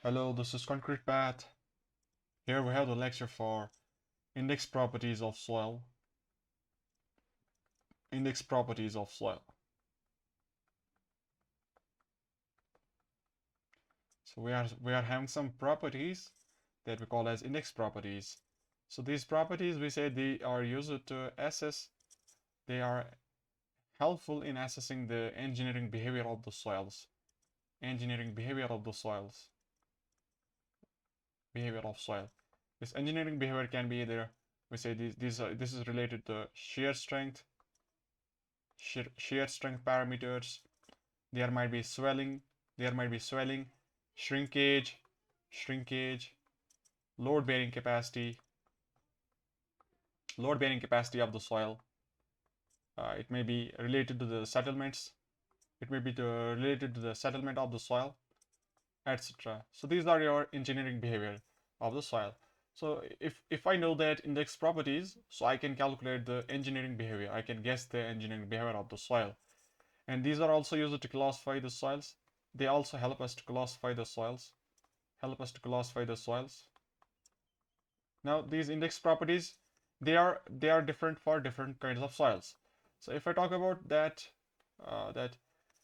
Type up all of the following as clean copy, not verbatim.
Hello, this is Concrete Path. Here we have the lecture for index properties of soil. Index properties of soil. So we are having some properties that we call as index properties. So these properties, we say they are used to assess, they are helpful in assessing the engineering behavior of the soils. Engineering behavior of the soils. Behavior of soil. This engineering behavior can be either, we say this is related to shear strength parameters. There might be swelling, shrinkage, load bearing capacity of the soil. It may be related to the settlements, related to the settlement of the soil, etc. So these are your engineering behavior of the soil. So if I know that index properties, so I can calculate the engineering behavior. I can guess the engineering behavior of the soil. And these are also used to classify the soils. They also help us to classify the soils. Now these index properties, they are different for different kinds of soils. So if I talk about that,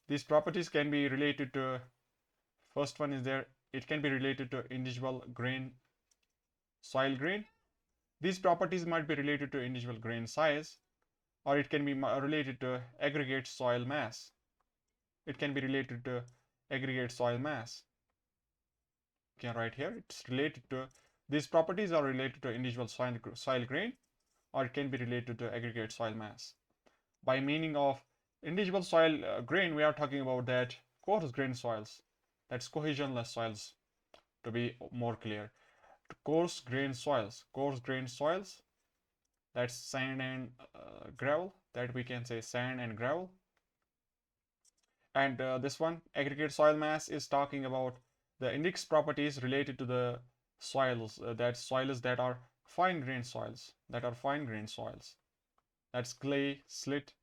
these properties can be related to, first one is there, it can be related to individual soil grain. These properties might be related to individual grain size, or it can be related to aggregate soil mass. It can be related to aggregate soil mass. You can write here, it's related to, these properties are related to individual soil grain, or it can be related to aggregate soil mass. By meaning of individual soil grain, we are talking about that coarse grain soils, that's cohesionless soils, to be more clear. Coarse grain soils, that's sand and gravel, that we can say sand and gravel. And this one, aggregate soil mass, is talking about the index properties related to the soils, that are fine grained soils, that's clay, slit,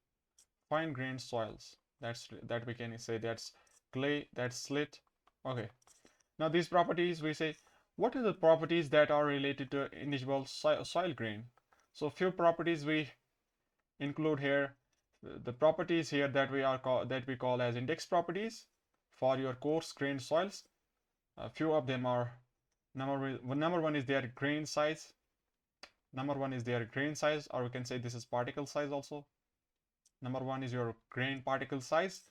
fine grained soils, that we can say that's clay, that's slit. Okay, now these properties, we say, what are the properties that are related to individual soil grain? So few properties we include here. The properties here that we call as index properties for your coarse grained soils. A few of them are, number one is their grain size. Or we can say this is particle size also. Number one is your grain particle size.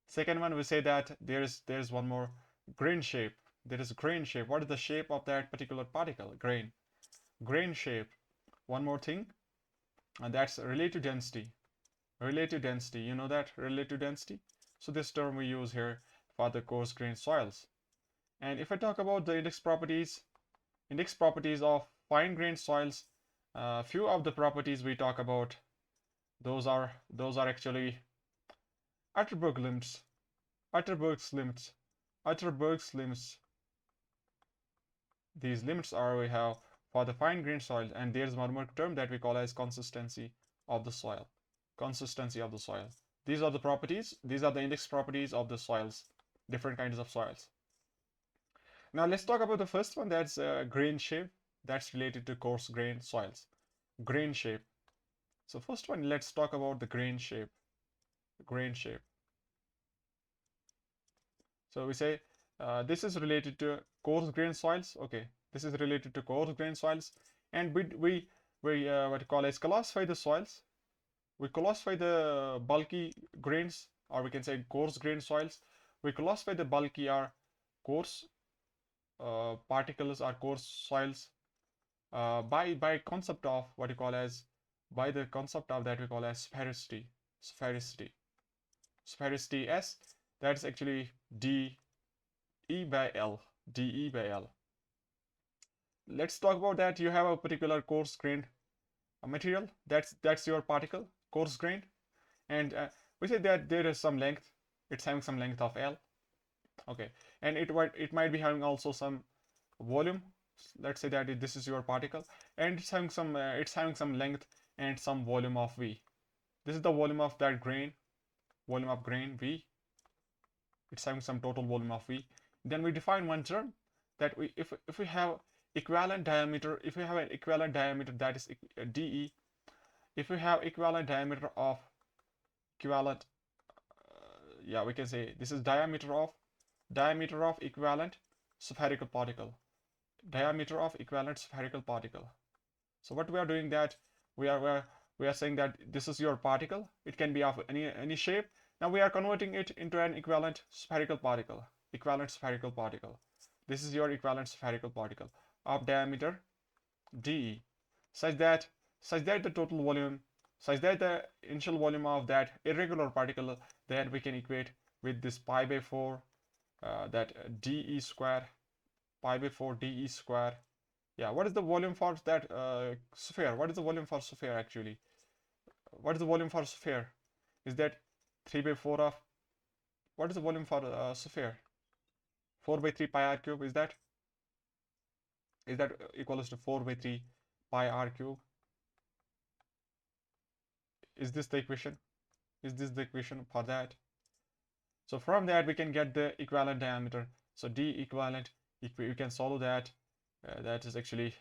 Second one, we say that there's one more, grain shape. There is grain shape. What is the shape of that particular particle? Grain shape. One more thing, and that's relative density. You know that, relative density? So this term we use here for the coarse grained soils. And if I talk about the index properties of fine grained soils, few of the properties we talk about, those are actually Atterberg's limits. These limits are, we have for the fine grained soil, and there's one more term that we call as consistency of the soil. These are the properties, these are the index properties of the soils, different kinds of soils. Now let's talk about the first one, that's grain shape. That's related to coarse grain soils. Grain shape. So first one, let's talk about the grain shape. So we say this is related to coarse grain soils. Okay, this is related to coarse grain soils, and we what you call as classify the soils. We classify the bulky grains, or we can say coarse grain soils. We classify the bulky or coarse particles or coarse soils by concept of what you call as, by the concept of that we call as sphericity. Sphericity S, that's actually dE by L. Let's talk about that. You have a particular coarse grained material, that's your particle, coarse grained, and we say that there is some length, it's having some length of L. Okay, and it might be having also some volume. Let's say that this is your particle, and it's having some length and some volume of V. This is the volume of that grain, V. It's having some total volume of V. Then we define one term, that if we have equivalent diameter, if we have an equivalent diameter, that is DE, if we have equivalent diameter of equivalent yeah, we can say this is diameter of equivalent spherical particle, diameter of equivalent spherical particle. So what we are doing, that we are saying that this is your particle, it can be of any shape. Now we are converting it into an equivalent spherical particle, this is your equivalent spherical particle of diameter dE, such that the total volume, such that the initial volume of that irregular particle, that we can equate with this pi by 4 that dE square, pi by 4 dE square. Yeah, what is the volume for that sphere? What is the volume for sphere actually? What is the volume for sphere? Is that 3 by 4 of, what is the volume for sphere? 4 by 3 pi r cube, is that equals to 4 by 3 pi r cube? Is this the equation? Is this the equation for that? So from that we can get the equivalent diameter. So D equivalent, if you can solve that, that is actually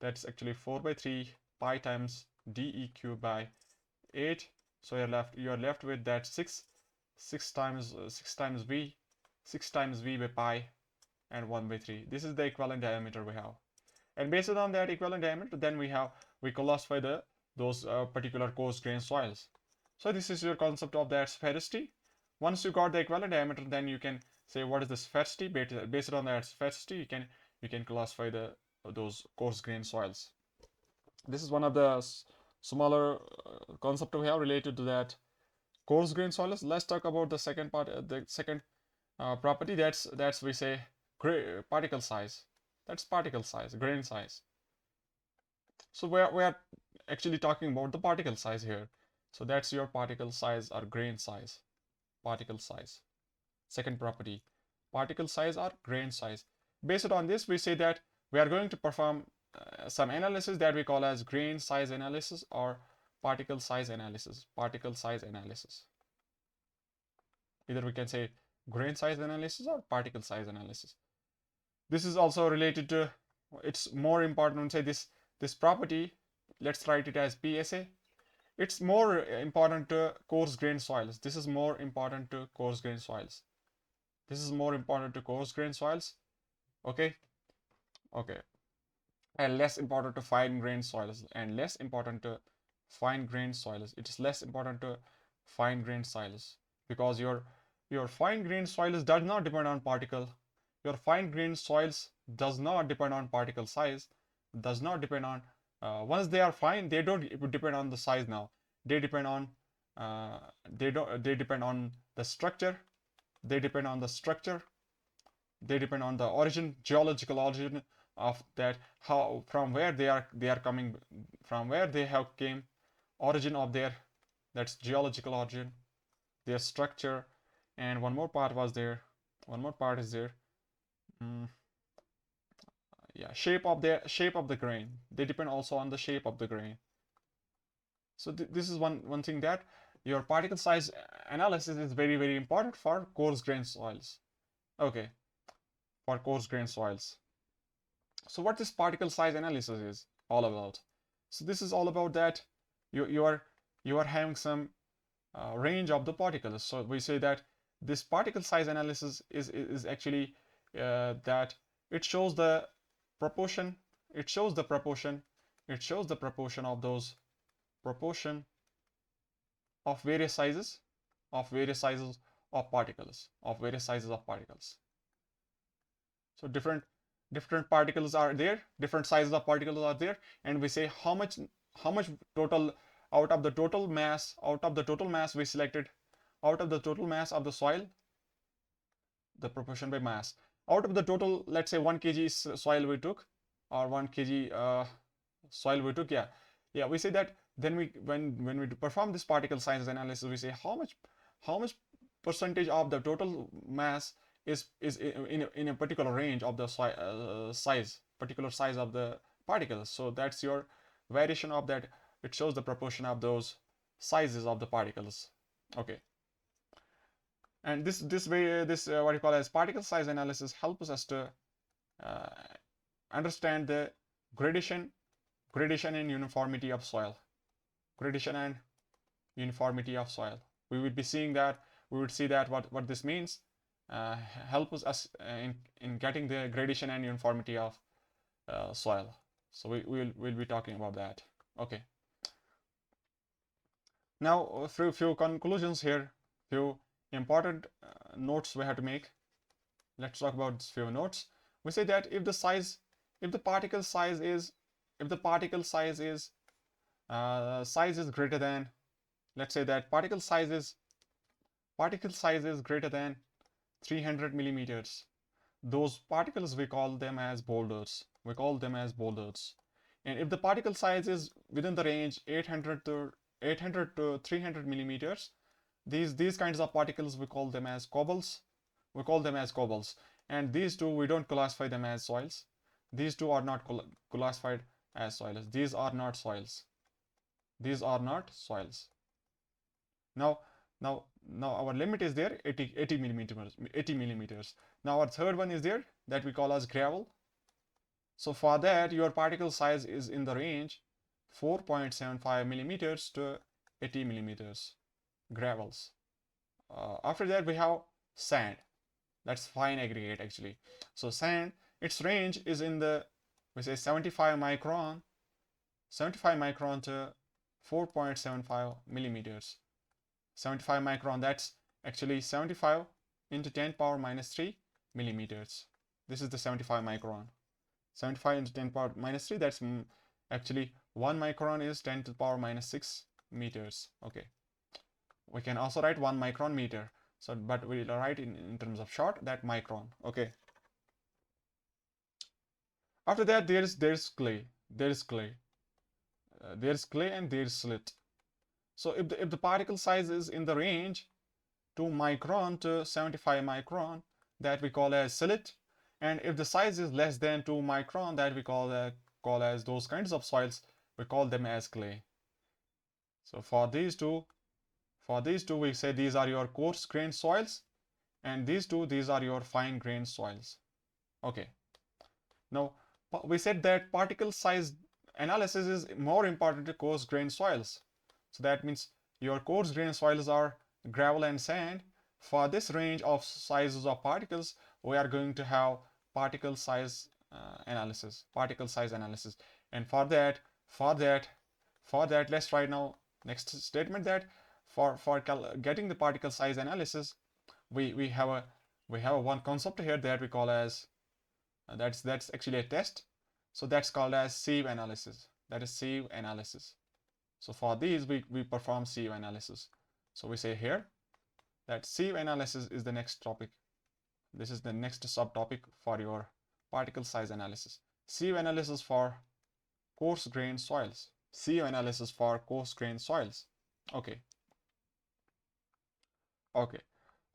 4 by 3 pi times dE cube by 8. So you're left with that 6 times v by pi and 1 by 3. This is the equivalent diameter we have. And based on that equivalent diameter, then we classify those particular coarse grained soils. So this is your concept of that sphericity. Once you got the equivalent diameter, then you can say what is the sphericity. Based on that sphericity, you can classify those coarse grained soils. This is one of the smaller concept we have related to that coarse grained soils. Let's talk about the second part, the second property. That's we say particle size. That's particle size, grain size. So we are actually talking about the particle size here. So that's your particle size or grain size. Particle size. Second property, particle size or grain size. Based on this, we say that we are going to perform some analysis that we call as grain size analysis or particle size analysis. Particle size analysis. Either we can say grain size analysis or particle size analysis. This is also related to, it's more important to say this property, let's write it as PSA. It's more important to coarse grained soils. This is more important to coarse grained soils. This is more important to coarse grained soils. Okay. And less important to fine grained soils, and less important to fine grained soils. It is less important to fine grained soils because your fine grained soils does not depend on particle. Your fine grained soils does not depend on particle size, does not depend on once they are fine, they don't depend on the size now. They depend on they depend on the structure. They depend on the structure. They depend on the origin, geological origin of that, how, from where they are coming, from where they have came, origin of their, that's geological origin, their structure, and one more part was there. One more part is there. Yeah, shape of the grain. They depend also on the shape of the grain. So this is one thing, that your particle size analysis is very important for coarse grained soils. Okay, for coarse grained soils. So what this particle size analysis is all about? So this is all about that you are having some range of the particles. So we say that this particle size analysis is actually that it shows the proportion. It shows the proportion of those of various sizes of particles, So different particles are there, different sizes of particles are there, and we say how much total out of the total mass we selected, out of the total mass of the soil, the proportion by mass, out of the total, let's say 1 kg soil we took, or 1 kg soil we took. Yeah, we say that then when we perform this particle size analysis, we say how much percentage of the total mass is in a particular range of the particular size of the particles. So that's your variation of that. It shows the proportion of those sizes of the particles. Okay. And this what you call as particle size analysis helps us to uh, understand the gradation and uniformity of soil. Gradation and uniformity of soil. We would be seeing that, we would see that what this means, help us in getting the gradation and uniformity of soil. So we'll be talking about that. Okay. Now a few conclusions here, few important notes we have to make. Let's talk about few notes. We say that if the particle size is greater than, let's say that particle size is greater than 300 millimeters, those particles we call them as boulders. And if the particle size is within the range 800 to 300 millimeters, these kinds of particles we call them as cobbles. And these two we don't classify them as soils. These two are not classified as soils. These are not soils. Now our limit is there 80 millimeters. Now our third one is there that we call as gravel. So for that, your particle size is in the range 4.75 millimeters to 80 millimeters, gravels. After that, we have sand. That's fine aggregate actually. So sand, its range is in the, we say 75 micron to 4.75 millimeters. 75 micron, that's actually 75 into 10 power minus 3 millimeters. This is the 75 micron. 75 into 10 power minus 3, that's actually 1 micron is 10 to the power minus 6 meters. Okay, we can also write 1 micron meter, so but we'll write in terms of short that micron. Okay, after that there's clay and there's silt. So if the particle size is in the range 2 micron to 75 micron, that we call as silt. And if the size is less than 2 micron, that we call as those kinds of soils, we call them as clay. So for these two we say these are your coarse grained soils, and these are your fine grained soils. Okay. Now we said that particle size analysis is more important to coarse grained soils. So that means your coarse grained soils are gravel and sand. For this range of sizes of particles, we are going to have particle size analysis. And for that, let's write now next statement that for getting the particle size analysis, we have a one concept here that we call as that's actually a test. So that's called as sieve analysis. That is sieve analysis. So for these we perform sieve analysis. So we say here that sieve analysis is the next topic. This is the next subtopic for your particle size analysis. Sieve analysis for coarse grained soils. Okay.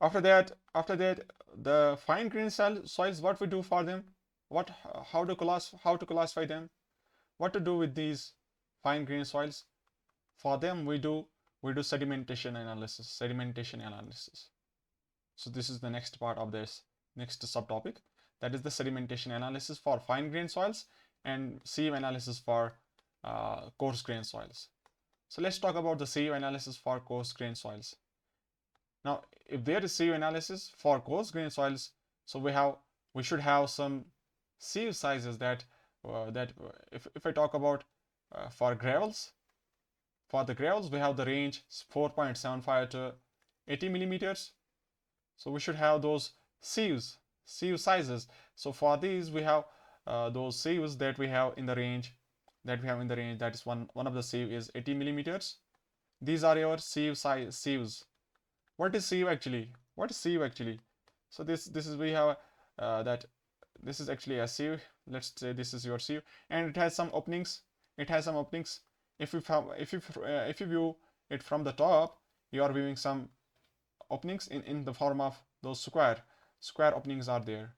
After that, the fine grained soils, what we do for them? How to classify them? What to do with these fine grained soils? For them, we do sedimentation analysis. So this is the next part of this next subtopic. That is the sedimentation analysis for fine grained soils and sieve analysis for coarse grained soils. So let's talk about the sieve analysis for coarse grained soils. Now, if there is sieve analysis for coarse grained soils, so we should have some sieve sizes that if I talk about for gravels. For the gravels, we have the range 4.75 to 80 millimeters. So we should have those sieve sizes. So for these, we have those sieves that we have in the range. That is one of the sieve is 80 millimeters. These are your sieves. What is sieve actually? So this is we have that this is actually a sieve. Let's say this is your sieve, and it has some openings. If you view it from the top, you are viewing some openings in the form of those square openings are there.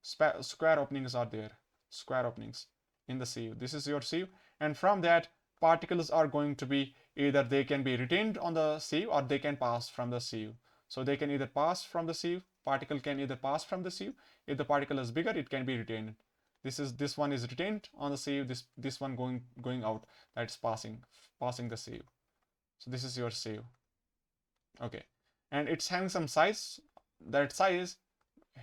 Square openings in the sieve. This is your sieve, and from that particles are going to be either they can be retained on the sieve or they can pass from the sieve. So they can either pass from the sieve particle can either pass from the sieve. If the particle is bigger, it can be retained. This one is retained on the sieve. This one going out, that's passing the sieve. So this is your sieve. Okay, and it's having some size. That size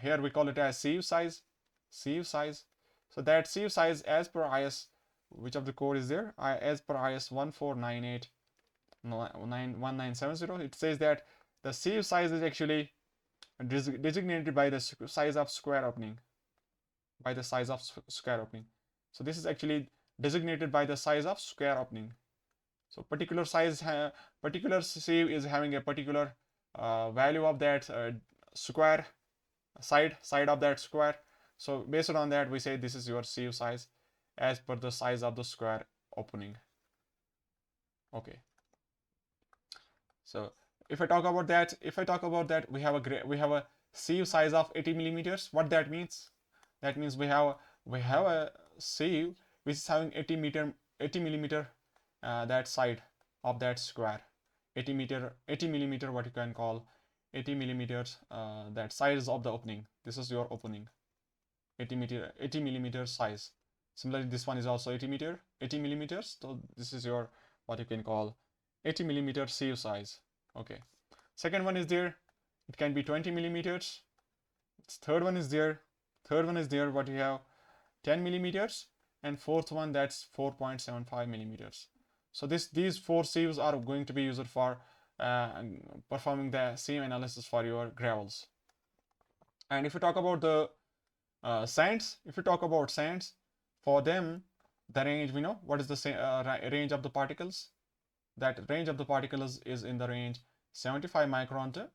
here we call it as sieve size. Sieve size. So that sieve size, as per IS, which of the code is there? As per IS 1498-1970, it says that the sieve size is actually designated by the size of square opening. By the size of square opening. So this is actually designated by the size of square opening. So particular sieve is having a particular value of that square side of that square. So based on that, we say this is your sieve size as per the size of the square opening. Okay. So if I talk about that, we have a sieve size of 80 millimeters. What that means? That means we have a sieve which is having 80 millimeter that side of that square. 80 millimeter, what you can call 80 millimeters that size of the opening. This is your opening. 80 millimeter size. Similarly, this one is also 80 millimeters. So this is your what you can call 80 millimeter sieve size. Okay. Second one is there. It can be 20 millimeters. Third one is there. What you have 10 millimeters, and fourth one, that's 4.75 millimeters. So these four sieves are going to be used for performing the sieve analysis for your gravels. And if you talk about the sands, for them, the range, we know what is the range of the particles. That range of the particles is in the range 75 micron to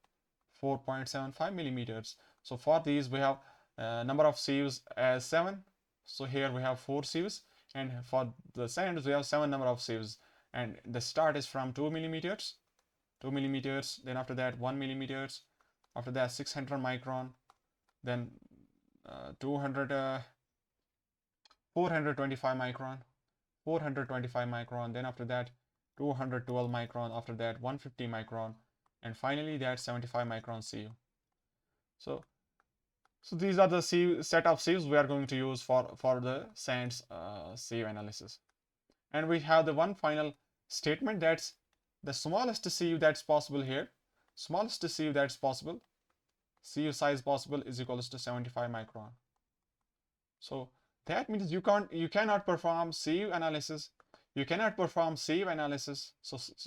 4.75 millimeters. So for these, we have number of sieves as 7. So here we have 4 sieves, and for the sands we have 7 number of sieves, and the start is from 2 millimeters, then after that 1 millimeters, after that 600 micron, then 425 micron, then after that 212 micron, after that 150 micron, and finally that 75 micron sieve. So these are the set of sieves we are going to use for the sands sieve analysis. And we have the one final statement, that's the smallest sieve that's possible here. Smallest sieve that's possible, sieve size possible, is equals to 75 micron. So that means you cannot perform sieve analysis. So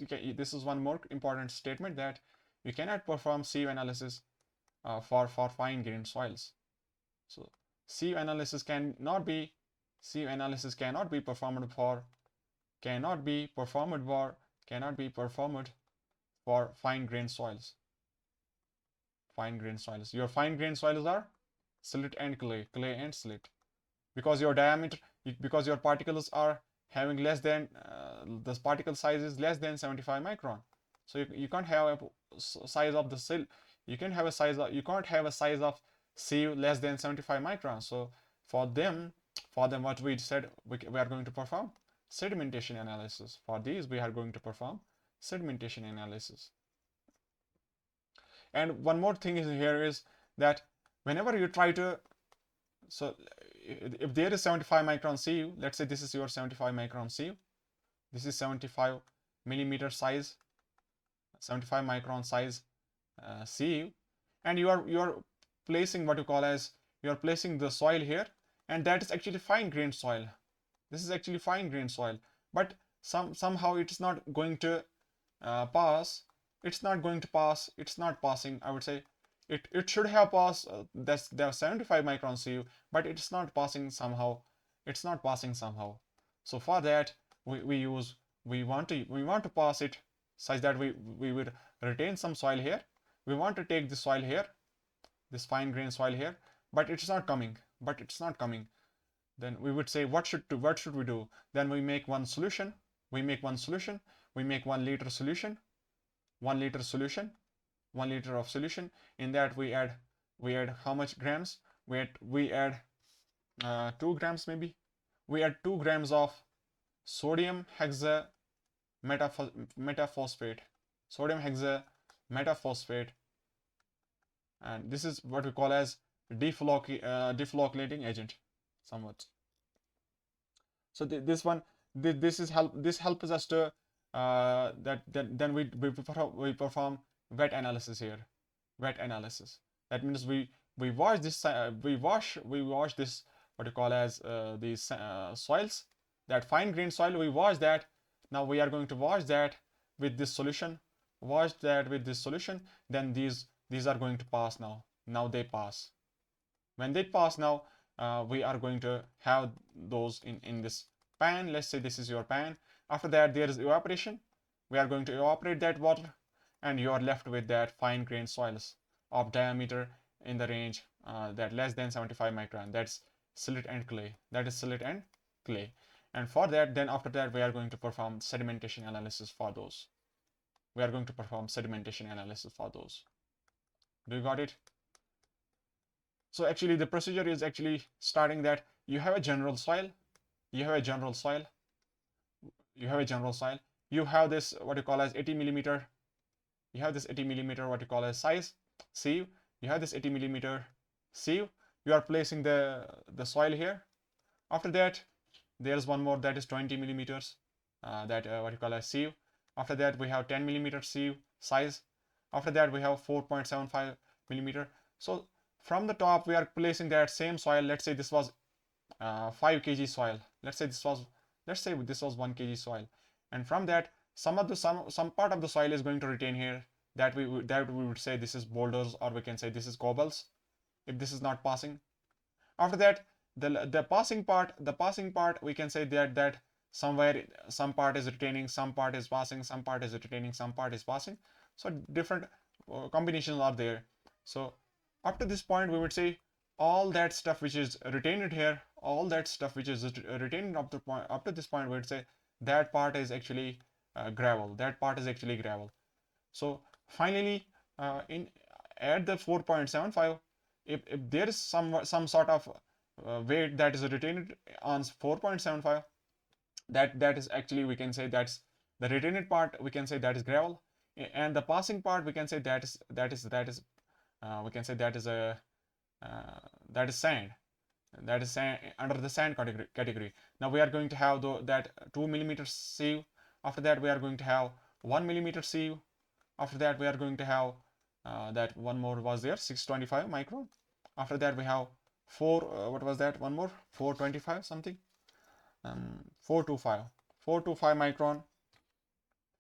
this is one more important statement, that you cannot perform sieve analysis for fine grained soils. So sieve analysis cannot be performed for fine grained soils. Your fine grained soils are silt and clay and silt, because your particles are having less than the particle size is less than 75 micron. So you can't have a size of the silt. You can't have a size of sieve less than 75 microns. So for them, what we said, we are going to perform sedimentation analysis. For these, we are going to perform sedimentation analysis. And one more thing here is that whenever you try to, so if there is 75 micron sieve, let's say this is your 75 micron sieve. This is 75 millimeter size, 75 micron size sieve, and you are placing what you call as, you are placing the soil here, and that is actually fine grained soil. This is actually fine grained soil, but somehow it's not going to pass. It's not passing. I would say it should have passed. That's the 75 micron sieve, but it's not passing somehow. So for that, we want to pass it such that we will retain some soil here. We want to take the soil here, this fine grained soil here, but it's not coming. Then we would say, what should we do? Then we make one solution. We make 1 liter solution. 1 liter solution. 1 liter of solution. In that we add how much grams? We add 2 grams maybe. We add 2 grams of sodium hexametaphosphate. and this is what we call as deflocculating agent somewhat. So this one, this helps us to then we perform wet analysis here. Wet analysis. That means we wash this we wash this what you call as these soils, that fine grained soil, we wash that. Now we are going to wash that with this solution. Wash that with this solution. Then these are going to pass now. Now they pass. When they pass now, we are going to have those in this pan. Let's say this is your pan. After that, there is evaporation. We are going to evaporate that water, and you are left with that fine grained soils of diameter in the range that less than 75 micron. That's silt and clay. That is silt and clay. And for that, then after that, we are going to perform sedimentation analysis for those. We are going to perform sedimentation analysis for those. Do you got it? So actually the procedure is actually starting that you have a general soil, you have a general soil, you have a general soil, you have this what you call as 80 millimeter, you have this 80 millimeter what you call as size sieve, you have this 80 millimeter sieve, you are placing the soil here. After that, there's one more that is 20 millimeters, that what you call as sieve. After that, we have 10 millimeter sieve size. After that, we have 4.75 millimeter. So from the top, we are placing that same soil. Let's say this was 5 kg soil. Let's say this was 1 kg soil. And from that, some part of the soil is going to retain here. That we would say this is boulders, or we can say this is cobbles, if this is not passing. After that, the passing part, we can say that somewhere some part is retaining, some part is passing, some part is retaining, some part is passing. So different combinations are there. So up to this point, we would say all that stuff which is retained here, all that stuff which is retained up to this point, we would say that part is actually gravel. That part is actually gravel. So finally, at the 4.75, if there is some sort of weight that is retained on 4.75, that is actually, we can say that's the retained part, we can say that is gravel, and the passing part, we can say that is we can say that is a sand. That is sand, under the sand category. Now we are going to have that 2 millimeter sieve. After that, we are going to have 1 millimeter sieve. After that, we are going to have that one more was there, 625 micron. After that, we have what was that one more, 425 something, 425 micron,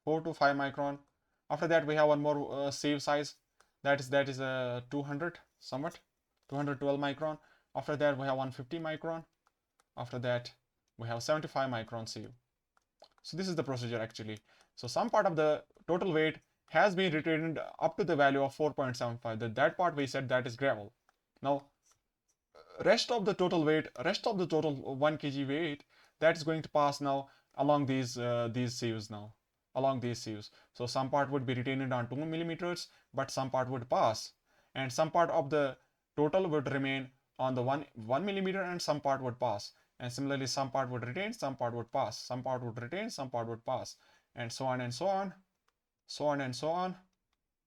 425 micron. After that, we have one more sieve size, that is 200 somewhat, 212 micron. After that, we have 150 micron. After that, we have 75 micron sieve. So this is the procedure actually. So some part of the total weight has been retained up to the value of 4.75. That part we said that is gravel. Now rest of the total 1 kg weight, that is going to pass now along these sieves now, along these sieves. So some part would be retained on 2 millimeters, but some part would pass, and some part of the total would remain on the 1 millimeter, and some part would pass. And similarly, some part would retain, some part would pass, some part would retain, some part would pass, and so on and so on, so on and so on,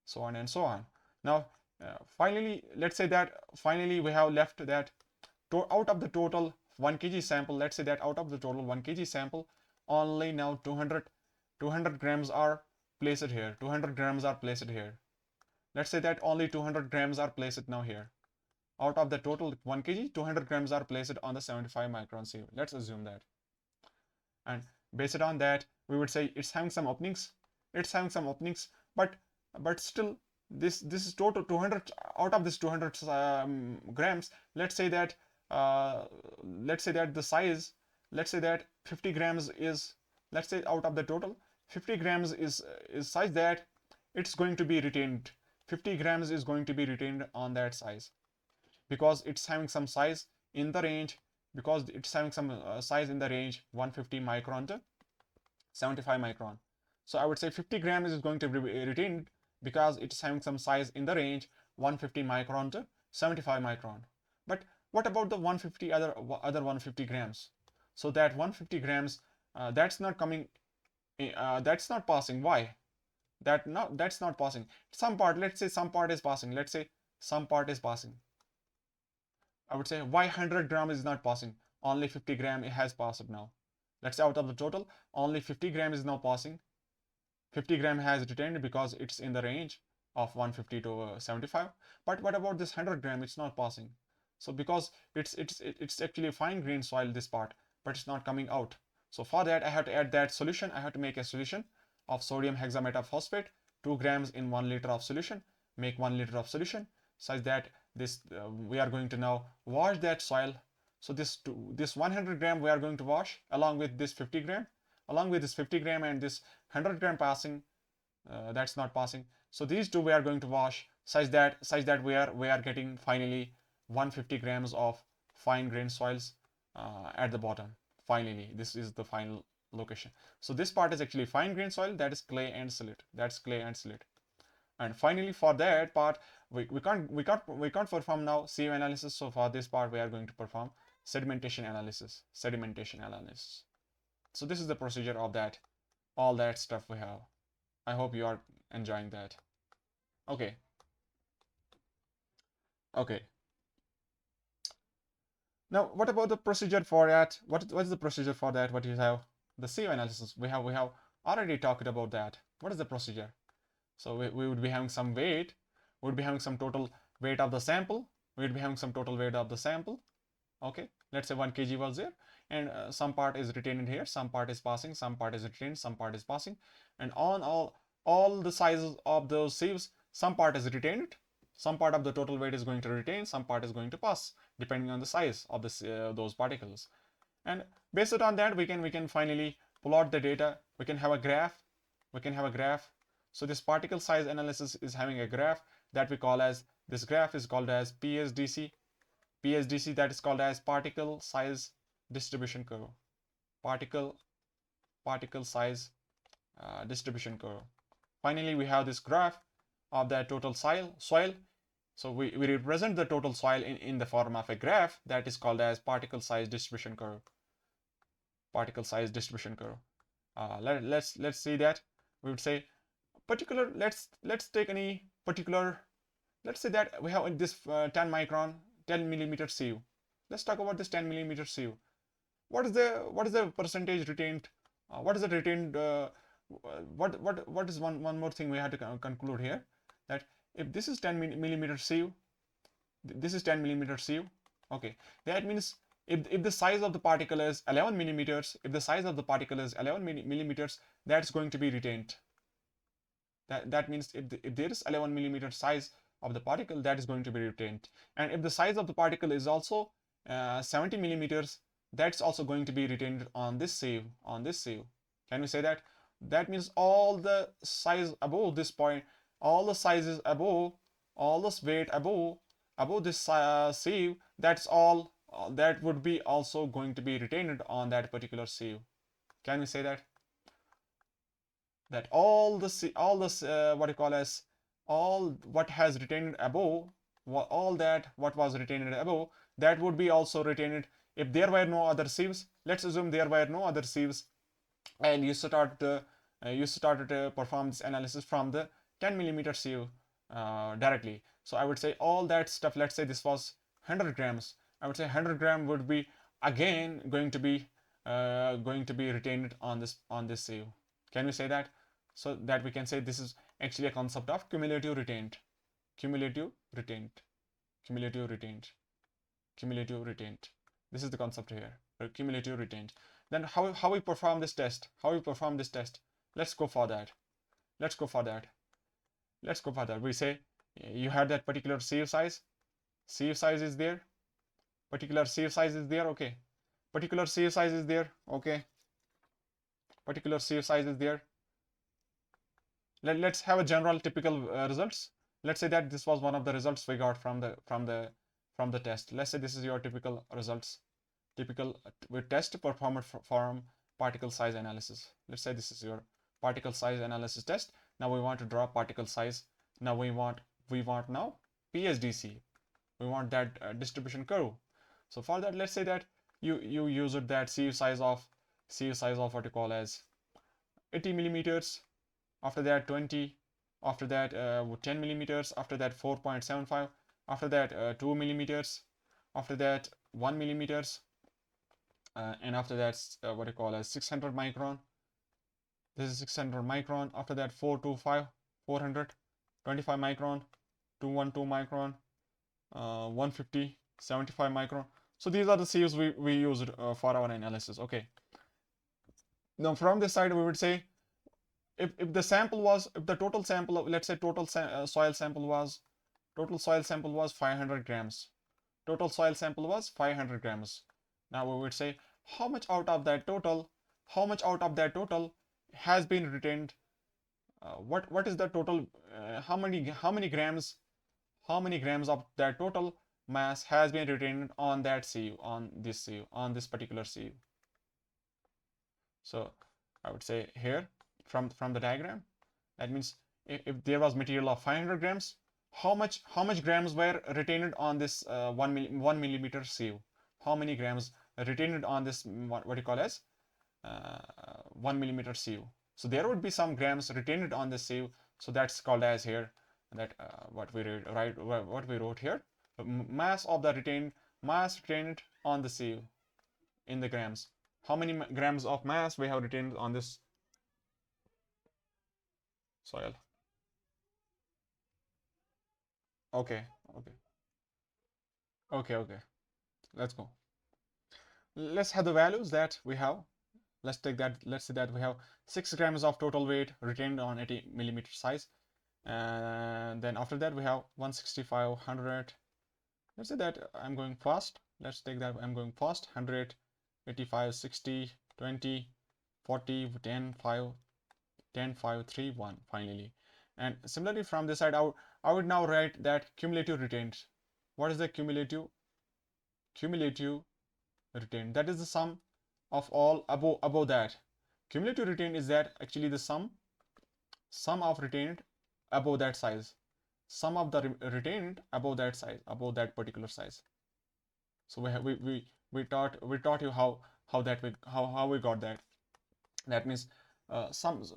so on and so on. Now finally, let's say that finally we have left that out of the total 1 kg sample, let's say that out of the total 1 kg sample, only now 200 grams are placed here. 200 grams are placed here. Let's say that only 200 grams are placed now here. Out of the total 1 kg, 200 grams are placed on the 75 micron sieve. Let's assume that. And based on that, we would say it's having some openings. It's having some openings, but still this is total 200. Out of this 200 grams, let's say that the size, let's say that 50 grams is, let's say out of the total 50 grams is such that it's going to be retained. 50 grams is going to be retained on that size, because it's having some size in the range, 150 micron to 75 micron. So I would say 50 grams is going to be retained because it's having some size in the range 150 micron to 75 micron. But what about the 150 other 150 grams? So that 150 grams, that's not coming, that's not passing. Why? That's not passing. Some part, let's say some part is passing. Let's say some part is passing. I would say why 100 gram is not passing? Only 50 gram it has passed now. Let's say out of the total, only 50 gram is now passing. 50 gram has retained because it's in the range of 150 to 75. But what about this 100 gram? It's not passing. So because it's actually fine grained soil, this part, but it's not coming out. So for that, I have to add that solution. I have to make a solution of sodium hexametaphosphate, 2 grams in 1 liter of solution. Make 1 liter of solution such that this we are going to now wash that soil. So this 100 gram we are going to wash along with this 50 gram, along with this 50 gram and this 100 gram passing. That's not passing. So these two we are going to wash such that we are getting finally 150 grams of fine grained soils at the bottom. Finally, this is the final location. So this part is actually fine grained soil, that is clay and silt. That's clay and silt. And finally, for that part, we can't perform now CO analysis. So for this part, we are going to perform sedimentation analysis. Sedimentation analysis. So this is the procedure of that, all that stuff we have. I hope you are enjoying that. Okay. Okay. Now, what about the procedure for that? What is the procedure for that? What you have? The CO analysis. We have already talked about that. What is the procedure? So we would be having some weight. We would be having some total weight of the sample. We would be having some total weight of the sample. Okay. Let's say 1 kg was there, and some part is retained here, some part is passing, some part is retained, some part is passing, and on all the sizes of those sieves, some part is retained, some part of the total weight is going to retain, some part is going to pass, depending on the size of this those particles. And based on that, we can finally plot the data. We can have a graph. We can have a graph. So this particle size analysis is having a graph that we call as, this graph is called as PSDC. PSDC, that is called as particle size distribution curve. Particle size distribution curve. Finally, we have this graph of that total soil. So we represent the total soil in the form of a graph that is called as particle size distribution curve. Particle size distribution curve. Let's see that. We would say particular. Let's take any particular. Let's say that we have this 10 micron, 10 millimeter sieve. Let's talk about this 10 millimeter sieve. What is the percentage retained? What is the retained? What is one more thing we have to conclude here, that if this is 10 millimeter sieve, this is 10 millimeter sieve. Okay, that means if the size of the particle is 11 millimeters, if the size of the particle is 11 millimeters, that's going to be retained. That means if there is 11 millimeter size of the particle, that is going to be retained. And if the size of the particle is also 70 millimeters, that's also going to be retained on this sieve. Can we say that? That means all the size above this point, all the sizes above, all this weight above this sieve, that's all that would be also going to be retained on that particular sieve. Can we say that? That all this what you call as, all what has retained above, all that what was retained above, that would be also retained if there were no other sieves. Let's assume there were no other sieves, and you started to perform this analysis from the 10 millimeter sieve directly. So I would say all that stuff, let's say this was 100 grams, I would say 100 gram would be again going to be retained on this sieve. Can we say that? So that we can say this is actually a concept of cumulative retained. This is the concept here, cumulative retained. Then how we perform this test? Let's go for that. We say you had that particular sieve size. Sieve size is there. Particular sieve size is there. Okay. Particular sieve size is there. Let's have a general typical results. Let's say that this was one of the results we got from the test. Let's say this is your typical results. We test performance from particle size analysis. Let's say this is your particle size analysis test. Now we want to draw particle size. Now we want now PSDC. We want that distribution curve. So for that, let's say that you used that sieve size of what you call as 80 millimeters. After that 20, after that 10 millimeters, after that 4.75, after that 2 millimeters, after that 1 millimeters, and after that what you call as 600 micron. This is 600 micron. After that 425 micron, 212 micron, 150, 75 micron. So these are the sieves we used for our analysis. Okay. Now from this side we would say, if the sample was, if the total sample of, let's say soil sample was 500 grams. Total soil sample was 500 grams. Now we would say how much out of that total has been retained. What is the total? How many grams of that total mass has been retained on that sieve, on this particular sieve? So I would say here from the diagram, that means if there was material of 500 grams, how much grams were retained on this 1 millimeter sieve? How many grams retained on this what you call as 1 millimeter sieve? So there would be some grams retained on this sieve. So that's called as here that what we wrote here, mass retained on the sieve in the grams. How many grams of mass we have retained on this soil? Okay. Let's go. Let's have the values that we have. Let's say that we have 6 grams of total weight retained on 80 millimeter size, and then after that we have 165, 100. Let's say that I'm going fast. Let's take that I'm going fast. 100, 85, 60, 20, 40, 10, 5, 10, 5, 3, 1 finally. And similarly from this side, I would now write that cumulative retained. What is the cumulative retained? That is the sum of all above that. Cumulative retained is that actually the sum of retained above that size. Sum of the retained above that size, above that particular size. So we taught you how we got that. That means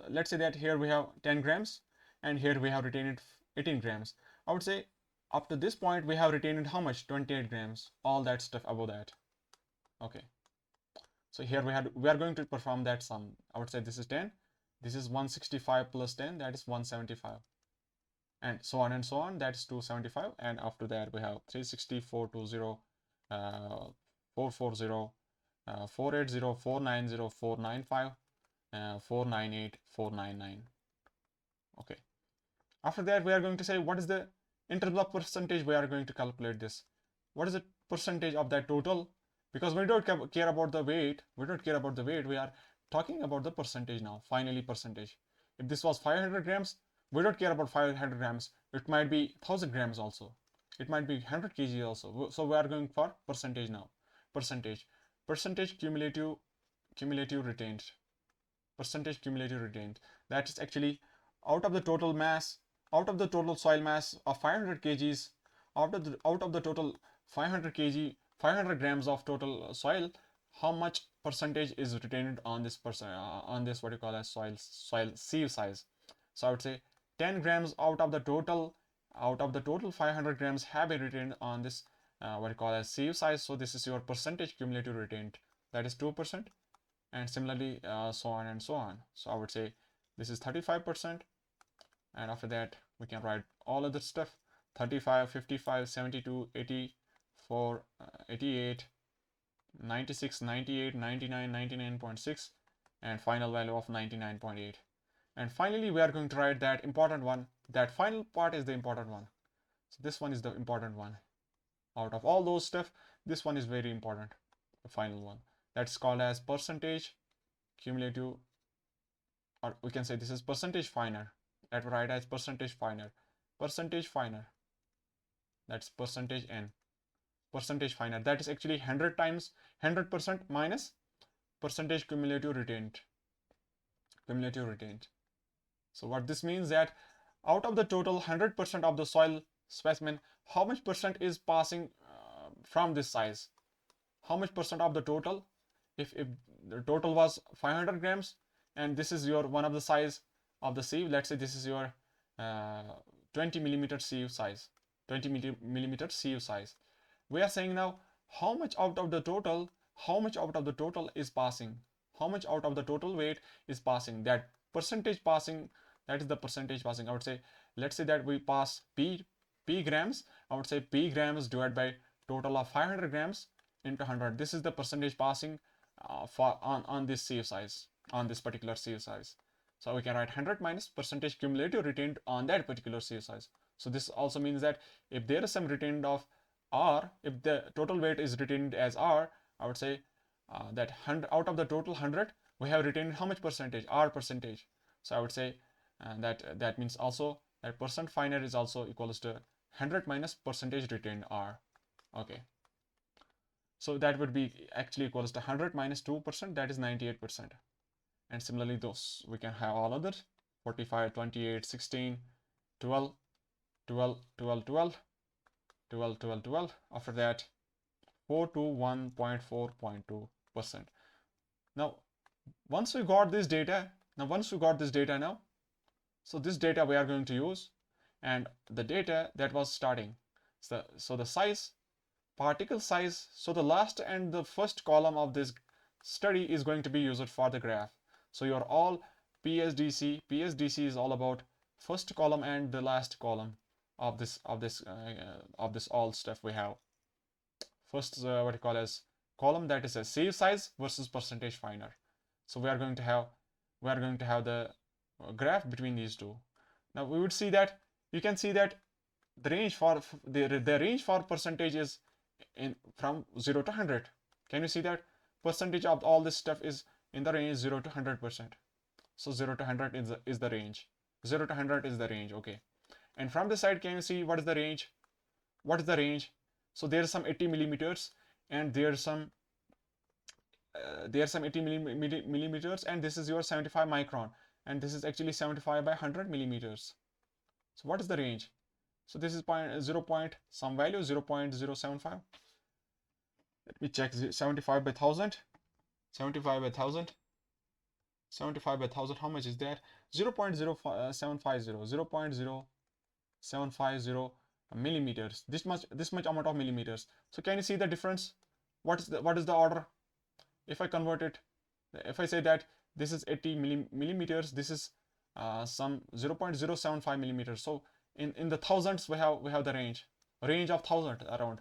let's say that here we have 10 grams and here we have retained 18 grams. I would say up to this point we have retained how much? 28 grams. All that stuff above that. Okay. So here we are going to perform that sum. I would say this is 10. This is 165 plus 10, that is 175. And so on and so on, that's 275. And after that we have 360, 420, 440, 480, 490, 495, 498, 499. Okay. After that we are going to say what is the, in terms of percentage we are going to calculate this. What is the percentage of that total? Because we don't care about the weight. We are talking about the percentage now. Finally, percentage. If this was 500 grams, we don't care about 500 grams. It might be 1000 grams also. It might be 100 kg also. So we are going for percentage now. Percentage cumulative retained. Percentage cumulative retained. That is actually out of the total mass, out of the total soil mass of 500 kgs, out of the total 500 kg, 500 grams of total soil, how much percentage is retained on this what you call as soil sieve size. So I would say 10 grams out of the total 500 grams have been retained on this what you call as sieve size. So this is your percentage cumulative retained, that is 2%, and similarly so on and so on. So I would say this is 35%, and after that we can write all of the stuff: 35, 55, 72, 80, 88, 96, 98, 99, 99.6, and final value of 99.8. And finally we are going to write that important one. That final part is the important one. So this one is the important one. Out of all those stuff, this one is very important, the final one. That's called as percentage cumulative, or we can say this is percentage finer. That we write as percentage finer. That's percentage n. Percentage finer, that is actually 100 times 100% minus percentage cumulative retained. So what this means, that out of the total 100% of the soil specimen, how much percent is passing from this size? How much percent of the total? If the total was 500 grams and this is your one of the size of the sieve, let's say this is your 20 millimeter sieve size, 20 millimeter sieve size. We are saying now how much out of the total, is passing, how much out of the total weight is passing. That percentage passing, that is the percentage passing. I would say, let's say that we pass p grams. I would say p grams divided by total of 500 grams into 100. This is the percentage passing for on this sieve size, on this particular sieve size. So we can write 100 minus percentage cumulative retained on that particular sieve size. So this also means that if there is some retained of R, if the total weight is retained as R, I would say that 100 out of the total 100, we have retained how much percentage? R percentage. So I would say that means also that percent finer is also equals to 100 minus percentage retained R. Okay. So that would be actually equals to 100 minus 2%, that is 98%. And similarly, those we can have all others: 45, 28, 16, 12, 12, 12, 12, 12, 12, 12. After that, 421.4.2%. Now, once we got this data, so this data we are going to use, and the data that was starting. So the size, particle size, so the last and the first column of this study is going to be used for the graph. So your all PSDC is all about first column and the last column of this all stuff we have. First what you call as column, that is a sieve size versus percentage finer. So we are going to have the graph between these two. Now we would see that you can see that the range for the range for percentage is in from 0 to 100. Can you see that percentage of all this stuff is in the range 0 to 100%? So 0 to 100 is the range. 0 to 100 is the range. Okay. And from the side, can you see what is the range? What is the range? So there's some 80 millimeters, and there's some 80 millimeters, and this is your 75 micron, and this is actually 75 by 100 millimeters. So what is the range? So this is 0 point some value, 0.075. Let me check. 75 by 1000, 75 by 1000, 75 by 1000. How much is that? 0.0750, 0.0750 millimeters. This much amount of millimeters. So can you see the difference? What is the order? If I convert it, if I say that this is 80 millimeters, this is some 0.075 millimeters. So in the thousands we have the range of thousand, around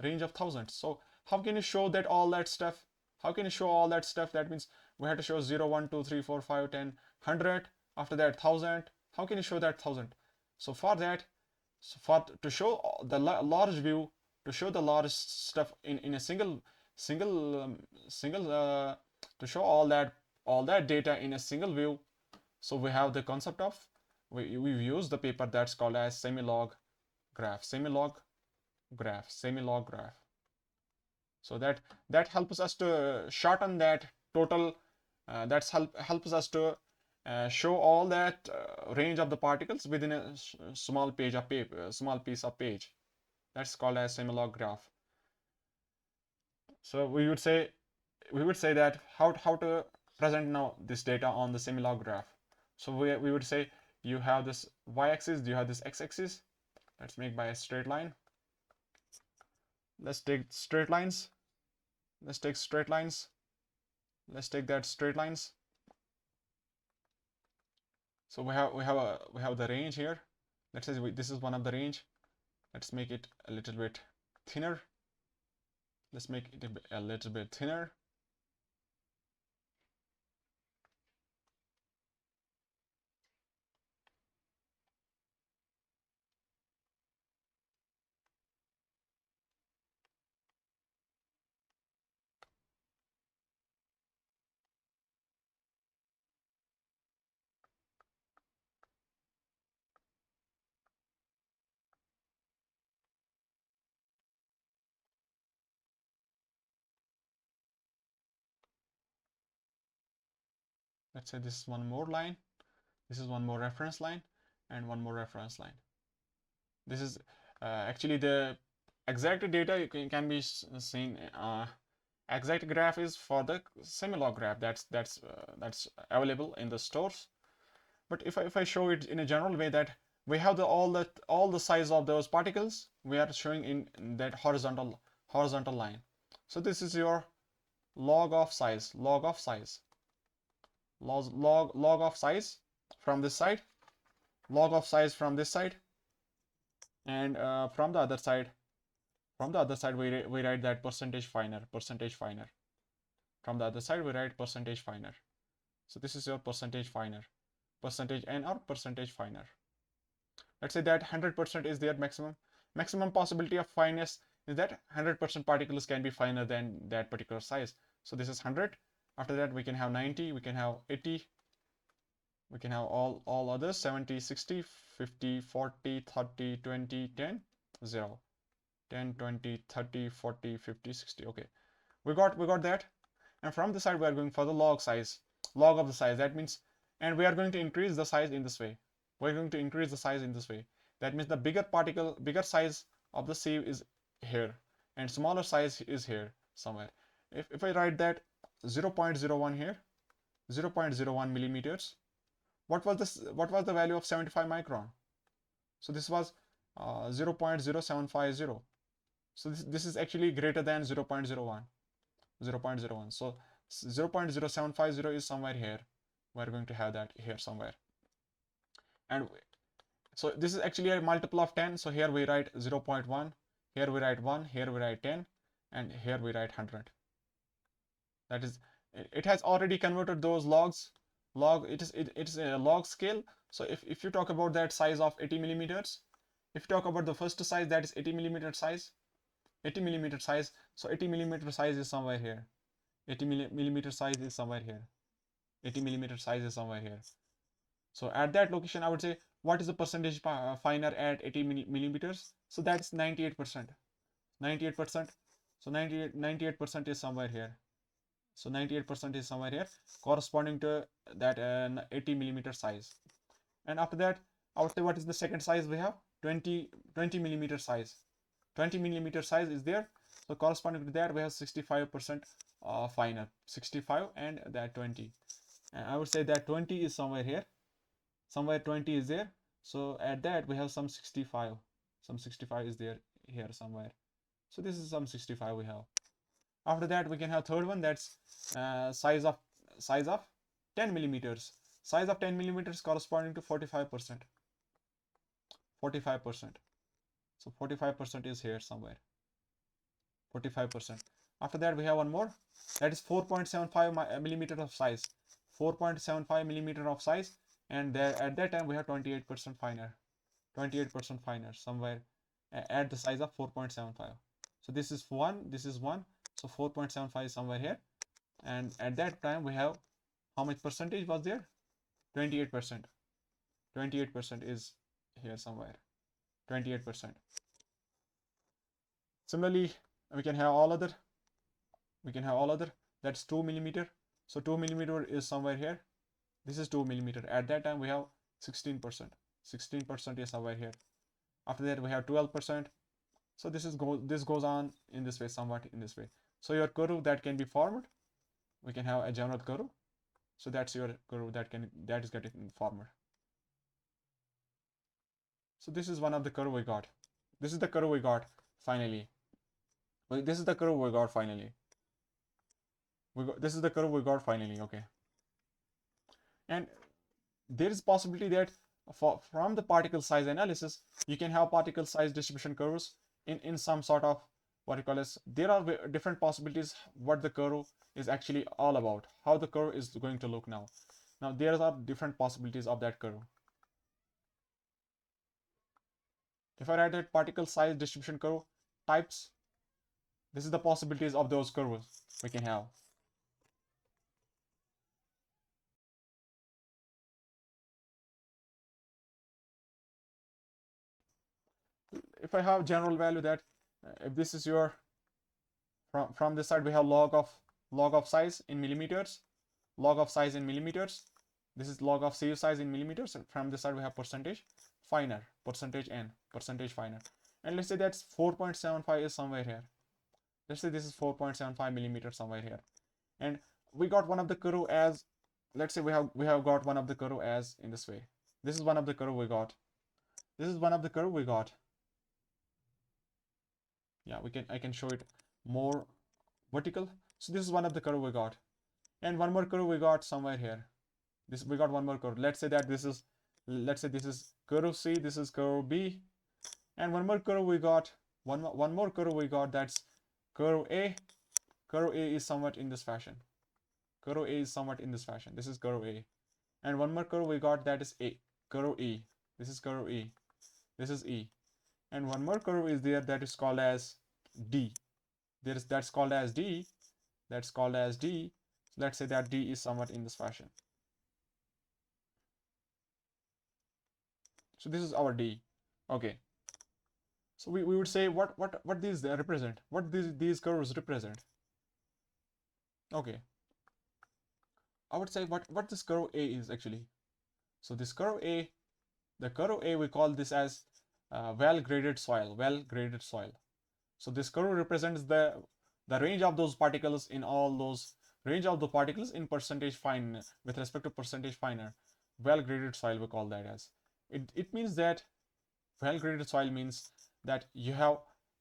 range of thousands. So how can you show that all that stuff? How can you show all that stuff? That means we have to show 0, 1, 2, 3, 4, 5, 10, 100. After that 1000. How can you show that 1000? So for that, to show the large view, to show the large stuff in a single to show all that data in a single view, so we have the concept of we've used the paper that's called as semi-log graph. So that helps us to shorten that total. That's helps us to show all that range of the particles within a small piece of page. That's called as semi-log graph. So we would say that how to present now this data on the semi-log graph. So we would say you have this y-axis, you have this x-axis. Let's make by a straight line. Let's take straight lines. Let's take that straight lines. So we have the range here. Let's say this is one of the range. Let's make it a little bit thinner. Let's make it a little bit thinner. Let's say this is one more line. This is one more reference line, and one more reference line. This is actually the exact data can be seen. Exact graph is for the semi-log graph that's available in the stores. But if I show it in a general way, that we have all the size of those particles we are showing in that horizontal line. So this is your log of size, log of size from this side, log of size from this side, and from the other side, we write that percentage finer. From the other side we write percentage finer. So this is your percentage finer, percentage n or percentage finer. Let's say that 100% is their maximum possibility of fineness is that 100% particles can be finer than that particular size. So this is 100. After that we can have 90, we can have 80, we can have all others 70, 60, 50, 40, 30, 20, 10, 0, 10, 20, 30, 40, 50, 60. Okay, we got that. And from the side we are going for the log of the size. That means, and we are going to increase the size in this way. We're going to increase the size in this way. That means the bigger size of the sieve is here, and smaller size is here somewhere. If I write that 0.01 here, 0.01 millimeters, what was the value of 75 micron? So this was 0.0750. So this is actually greater than 0.01. So 0.0750 is somewhere here. We're going to have that here somewhere. And so this is actually a multiple of 10. So here we write 0.1, here we write 1, here we write 10, and here we write 100. That is, it has already converted those logs. It is a log scale. So if you talk about that size of 80 millimeters, if you talk about the first size, that is 80 millimeter size, 80 millimeter size. So 80 millimeter size is somewhere here. 80 millimeter size is somewhere here. 80 millimeter size is somewhere here. So at that location, I would say, what is the percentage finer at 80 millimeters? So that's 98%. 98%. So 98% is somewhere here. So 98% is somewhere here, corresponding to that 80 millimeter size. And after that, I would say, what is the second size we have? 20 millimeter size. 20 millimeter size is there. So corresponding to that, we have 65% finer. 65 and that 20. And I would say that 20 is somewhere here. Somewhere 20 is there. So at that, we have some 65. Some 65 is there here somewhere. So this is some 65 we have. After that, we can have third one, that's size of 10 millimeters. Size of 10 millimeters corresponding to 45%. 45%. So 45% is here somewhere. 45%. After that, we have one more. That is 4.75 millimeter of size. 4.75 millimeter of size, and there at that time we have 28% finer. 28% finer somewhere at the size of 4.75. So this is one. This is one. So 4.75 is somewhere here, and at that time we have how much percentage was there? 28%. 28% is here somewhere. 28%. Similarly, we can have all other. That's 2 millimeter. So 2 millimeter is somewhere here. This is 2 millimeter. At that time we have 16%. 16% is somewhere here. After that we have 12%. So this goes on in this way, somewhat in this way. So your curve that can be formed, we can have a general curve. So that's your curve that is getting formed. So this is one of the curve we got. This is the curve we got finally. This is the curve we got finally. This is the curve we got finally. Okay. And there is possibility that from the particle size analysis, you can have particle size distribution curves in some sort of what you call as, there are different possibilities what the curve is actually all about, how the curve is going to look now. Now there are different possibilities of that curve. If I write that particle size distribution curve types, this is the possibilities of those curves we can have. If I have general value that if this is your from this side we have log of size in millimeters, log of size in millimeters. This is log of sieve size in millimeters. And from this side we have percentage finer, percentage n, percentage finer. And let's say that's 4.75 is somewhere here. Let's say this is 4.75 millimeters somewhere here. And we got one of the curve as, let's say we have got one of the curve as in this way. This is one of the curve we got. This is one of the curve we got. Yeah, I can show it more vertical. So this is one of the curve we got, and one more curve we got somewhere here. This we got one more curve. Let's say that this is, let's say this is curve C, this is curve B, and one more curve we got, one more curve we got, that's curve A. Curve A is somewhat in this fashion. Curve A is somewhat in this fashion. This is curve A, and one more curve we got, that is A. Curve E. This is curve E. This is E, and one more curve is there, that is called as D. That's called as D. That's called as D. Let's say that D is somewhat in this fashion. So this is our D. Okay. So we would say what these represent, what these curves represent. Okay. I would say what this curve A is actually. So this curve A, the curve A, we call this as well-graded soil. Well-graded soil. So this curve represents the range of those particles in all those range of the particles in percentage fine with respect to percentage finer. Well-graded soil we call that as. It means that well-graded soil means that you have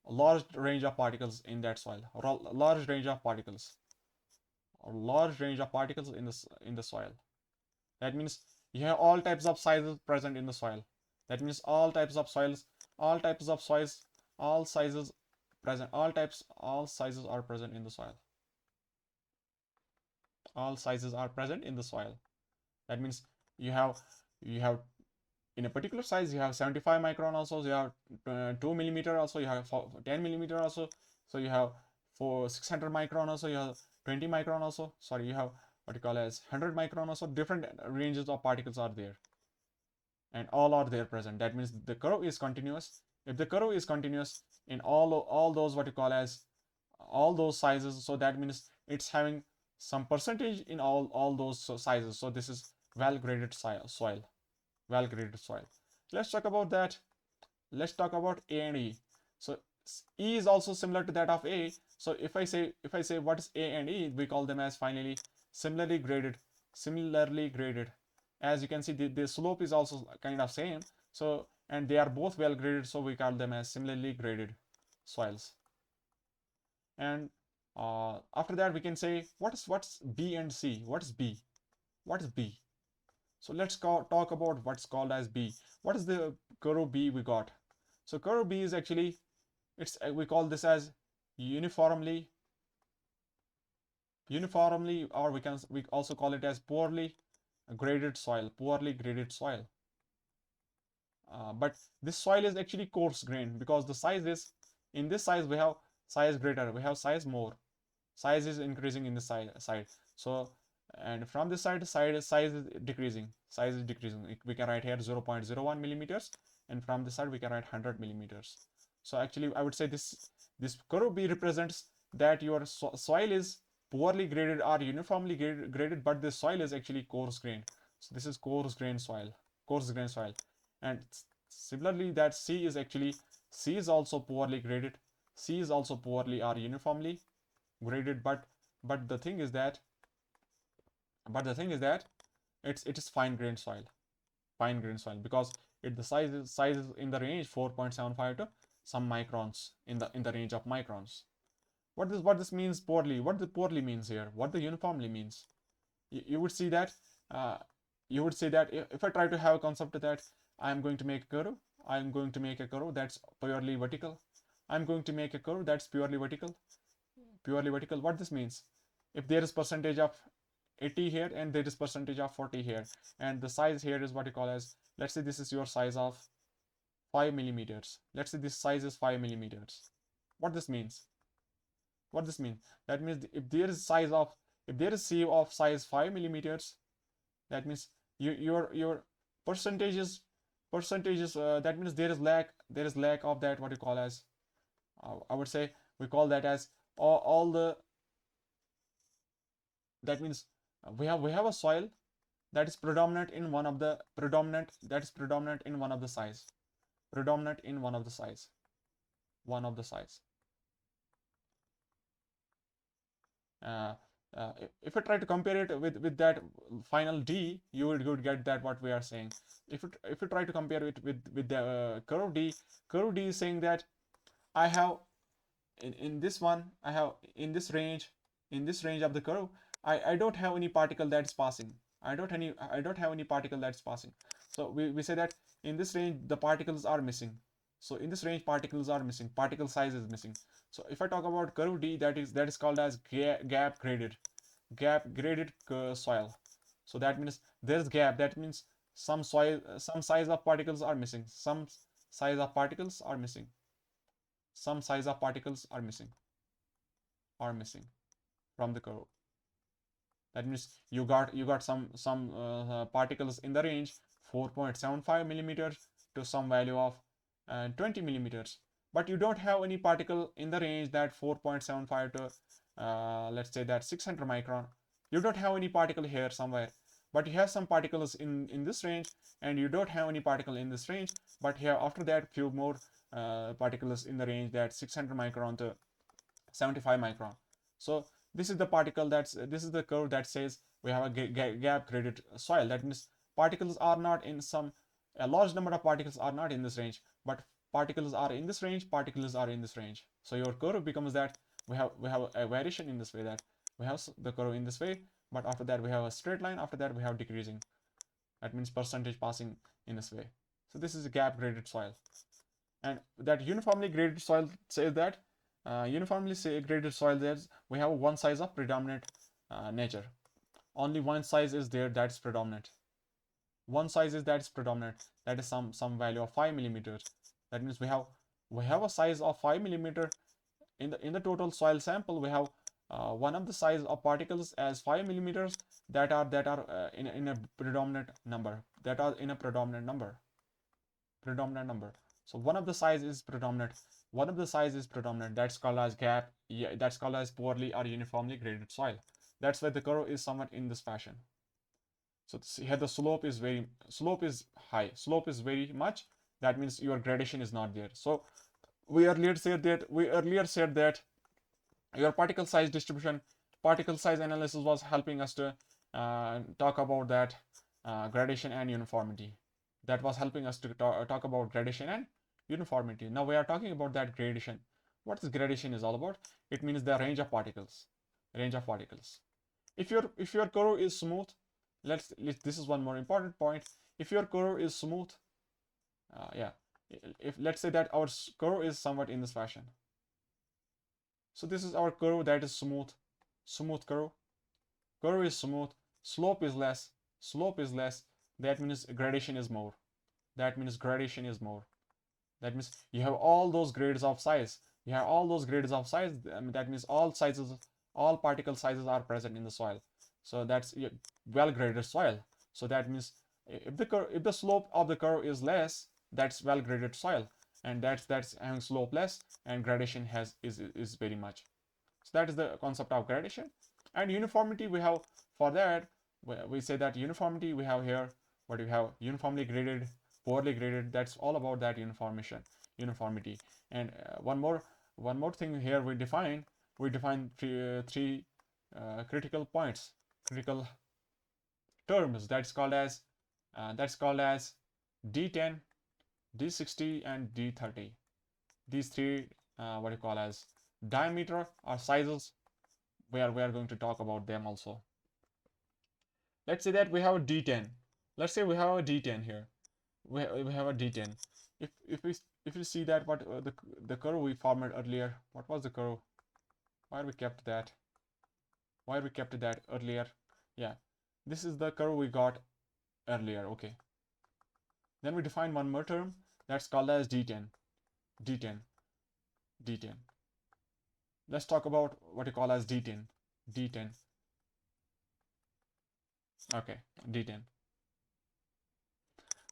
a large range of particles in that soil, or a large range of particles, in the soil. That means you have all types of sizes present in the soil. That means all types of soils, all types of soils, all sizes present, all sizes are present in the soil. All sizes are present in the soil. That means you have in a particular size you have 75 micron also, you have 2 millimeter also, you have 10 millimeter also, so you have for 600 micron also, you have 20 micron also, sorry, you have what you call as 100 micron also. Different ranges of particles are there, and all are there present. That means the curve is continuous. If the curve is continuous in all those what you call as all those sizes, so that means it's having some percentage in all those sizes. So this is well-graded soil. Well-graded soil. Let's talk about that. Let's talk about A and E. So E is also similar to that of A. So if I say what is A and E, we call them as finally similarly graded. Similarly graded. As you can see, the slope is also kind of same. So and they are both well graded, so we call them as similarly graded soils. And after that we can say what's B and C. What is B? What is B? So let's talk about what's called as B. What is the curve B we got? So curve B is actually, it's we call this as uniformly, or we also call it as poorly graded soil. Poorly graded soil. But this soil is actually coarse grained, because the size is, in this size we have size greater, we have size more, size is increasing in the side. So and from this side size is decreasing, we can write here 0.01 millimeters, and from this side we can write 100 millimeters. So actually I would say this curve B represents that your soil is poorly graded or uniformly graded, but this soil is actually coarse grained. So this is coarse grained soil. And similarly that C is also poorly graded. C is also poorly or uniformly graded, but the thing is that it is fine grained soil. Because the size is in the range 4.75 to some microns, in the range of microns. What this means poorly, what the poorly means here, what the uniformly means. You would see that if I try to have a concept that I am going to make a curve that's purely vertical. I'm going to make a curve that's purely vertical. What this means, if there is percentage of 80 here and there is percentage of 40 here, and the size here is what you call as, let's say this is your size of 5 millimeters. Let's say this size is 5 millimeters. What this means? That means if there is sieve of size 5 millimeters, that means your percentages, that means there is lack of that, what you call as, I would say we call that as all the, that means we have a soil that is predominant in one of the size, if you try to compare it with that final D, you would get that what we are saying. If you try to compare it with the curve D is saying that I have in this one, I have in this range of the curve, I don't have any particle that's passing. I don't have any particle that's passing. So we say that in this range the particles are missing. So in this range particles are missing. Particle size is missing. So if I talk about curve D, that is called as gap graded soil. So that means there's gap. That means some size of particles are missing. Size of particles are missing. Some size of particles are missing from the curve. That means you got some particles in the range 4.75 millimeters to some value of 20 millimeters, but you don't have any particle in the range that 4.75 to let's say that 600 micron. You don't have any particle here somewhere, but you have some particles in this range, and you don't have any particle in this range, but here after that few more particles in the range that 600 micron to 75 micron. So this is the curve that says we have a gap graded soil. That means particles are not in some a large number of particles are not in this range, but particles are in this range, particles are in this range. So your curve becomes that we have a variation in this way, that we have the curve in this way, but after that we have a straight line, after that we have decreasing. That means percentage passing in this way. So this is a gap graded soil. And that uniformly graded soil says that uniformly graded soil, there's we have one size of predominant nature. Only one size is there that's predominant. One size is that's predominant. That is some value of 5 millimeters. That means we have a size of 5 millimeter in the total soil sample. We have one of the size of particles as 5 millimeters that are in a predominant number. That are in a predominant number. So one of the size is predominant. That's called as gap. Yeah, that's called as poorly or uniformly graded soil. That's why the curve is somewhat in this fashion. So here the slope is high. Slope is very much. That means your gradation is not there. So we earlier said that your particle size distribution, particle size analysis was helping us to talk about that gradation and uniformity. That was helping us to talk about gradation and uniformity. Now we are talking about that gradation. What this gradation is all about? It means the range of particles. If your curve is smooth, this is one more important point. If your curve is smooth, yeah, if let's say that our curve is somewhat in this fashion. So this is our curve that is smooth curve. Curve is smooth, slope is less. That means gradation is more. That means you have all those grades of size. That means all particle sizes are present in the soil. So that's well graded soil. So that means if the slope of the curve is less, that's well graded soil, and that's having slope less, and gradation is very much. So that is the concept of gradation. And uniformity, we have for that, we say that uniformity we have here. What do we have? Uniformly graded, poorly graded. That's all about that uniformity. And one more thing here we define three critical points, critical terms. That's called as D10, D60, and D30. These three what you call as diameter or sizes. We are going to talk about them also. Let's say that we have a D10. Let's say we have a D10 here. We have a D10. If you see that what the curve we formed earlier, what was the curve? Why we kept that earlier? Yeah, this is the curve we got earlier. Okay, then we define one more term that's called as D10. Let's talk about what you call as D10. Okay, D10.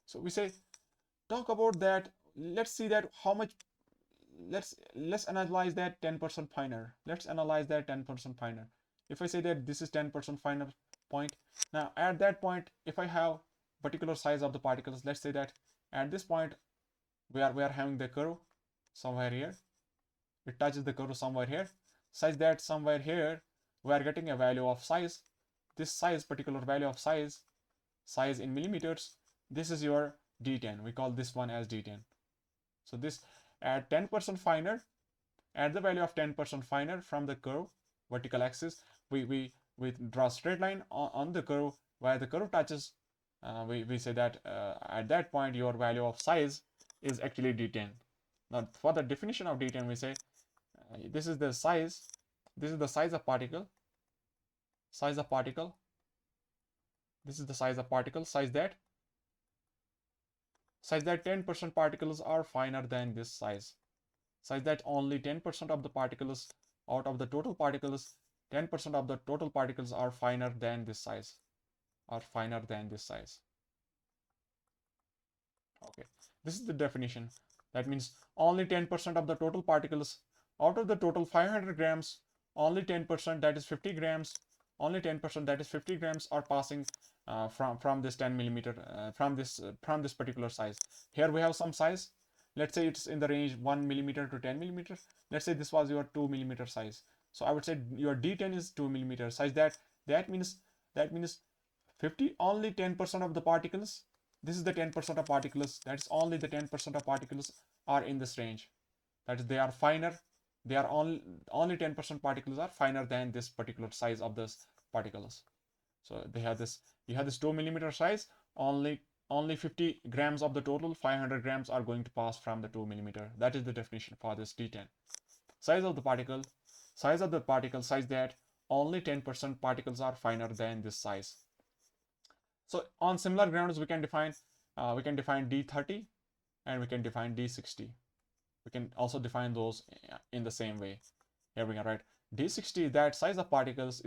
So we say, talk about that. Let's see that how much. Let's analyze that 10% finer. If I say that this is 10% finer point, now at that point, if I have particular size of the particles, let's say that at this point we are having the curve somewhere here. It touches the curve somewhere here, such that somewhere here we are getting a value of size. This size, particular value of size in millimeters, this is your D10. We call this one as D10. So this at 10% finer, at the value of 10% finer from the curve vertical axis, we draw a straight line on the curve. Where the curve touches, we say that at that point your value of size is actually D10. Now for the definition of D10, we say this is the size, this is the size of particle, size of particle, this is the size of particle, size that 10% particles are finer than this size, such that only 10% of the particles out of the total particles, 10% of the total particles are finer than this size, Okay, this is the definition. That means only 10% of the total particles out of the total 500 grams, only 10%, that is 50 grams, only 10%, that is 50 grams, are passing from this 10 millimeter, from this particular size. Here we have some size. Let's say it's in the range 1 millimeter to 10 millimeter. Let's say this was your 2 millimeter size. So I would say your D10 is 2 millimeter size. That means 50, only 10% of the particles. This is the 10% of particles. That's only the 10% of particles are in this range. That is, they are finer. They are only 10% particles are finer than this particular size of this particles. So they have this. You have this 2 millimeter size. Only 50 grams of the total 500 grams are going to pass from the 2 millimeter. That is the definition for this D10. Size of the particle, size that only 10% particles are finer than this size. So on similar grounds, we can define D30 and we can define D60. We can also define those in the same way. Here we can write D60 is that size of particles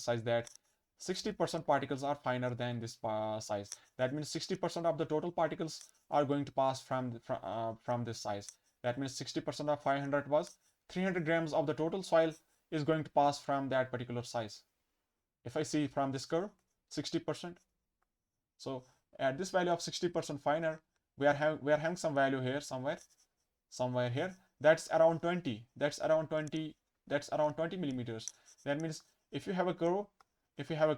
size that 60% particles are finer than this size. That means 60% of the total particles are going to pass from this size. That means 60% of 500 was 300 grams of the total soil is going to pass from that particular size. If I see from this curve, 60%. So at this value of 60% finer, we are having some value here somewhere here. That's around 20. That's around 20 millimeters. That means if you have a curve, if you have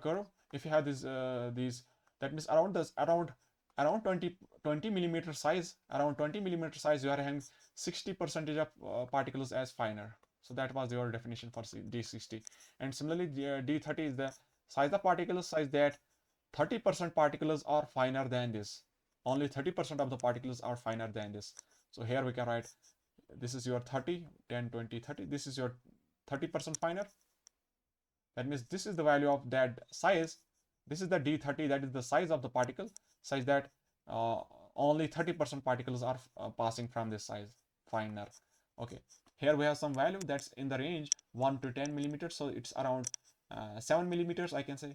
these, that means around 20 millimeter size, you are having 60% of particles as finer. So that was your definition for D60. And similarly, D30 is the size of particles size that 30% particles are finer than this. Only 30% of the particles are finer than this. So here we can write, this is your 30, 10, 20, 30. This is your 30% finer. That means this is the value of that size. This is the D30, that is the size of the particle, such that only 30% particles are passing from this size, finer. Okay, here we have some value that's in the range 1 to 10 millimeters. So it's around 7 millimeters, I can say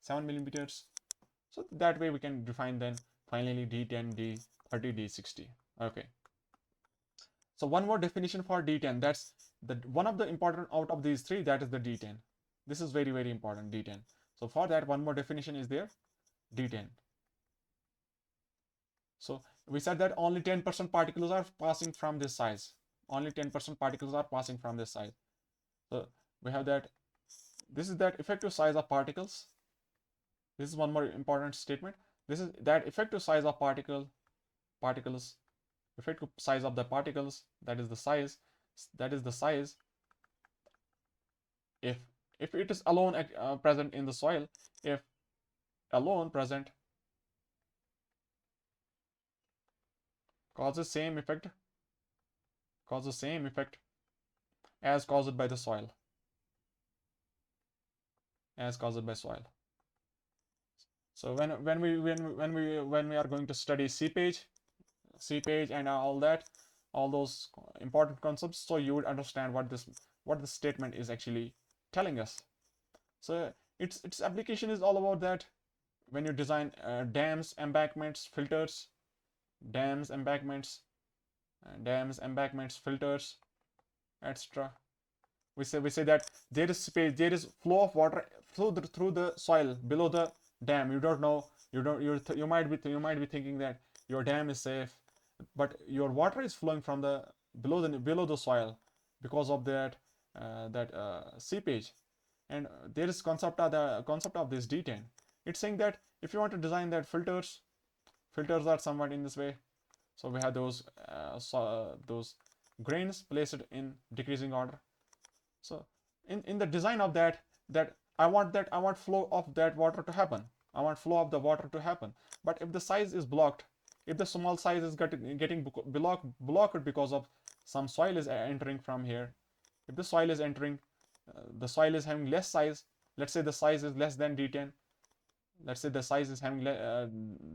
7 millimeters. So that way we can define then finally D10, D30, D60. Okay. So one more definition for D10. That's the one of the important out of these three. That is the D10. This is very, very important, D10. So for that, one more definition is there, D10. So we said that only 10% particles are passing from this size. Only 10% particles are passing from this size. So we have that. This is that effective size of particles. This is one more important statement. This is that effective size of particles. Effective size of the particles. That is the size. If it is alone present in the soil, if alone present, causes same effect as caused by the soil, So when we are going to study seepage and all those important concepts, so you would understand what this statement is actually telling us. So its application is all about that. When you design dams, embankments, filters, filters, etc. We say that there is space, there is flow of water through the soil below the dam. You don't know, you might be thinking that your dam is safe, but your water is flowing from the below the soil because of that seepage. And there is concept of this D10. It's saying that if you want to design that filters are somewhat in this way. So we have those grains placed in decreasing order. So in the design of that I want flow of that water to happen. I want flow of the water to happen. But if the size is blocked, if the small size is getting blocked because of some soil is entering from here, if the soil is entering, the soil is having less size. Let's say the size is less than D10. Let's say the size is having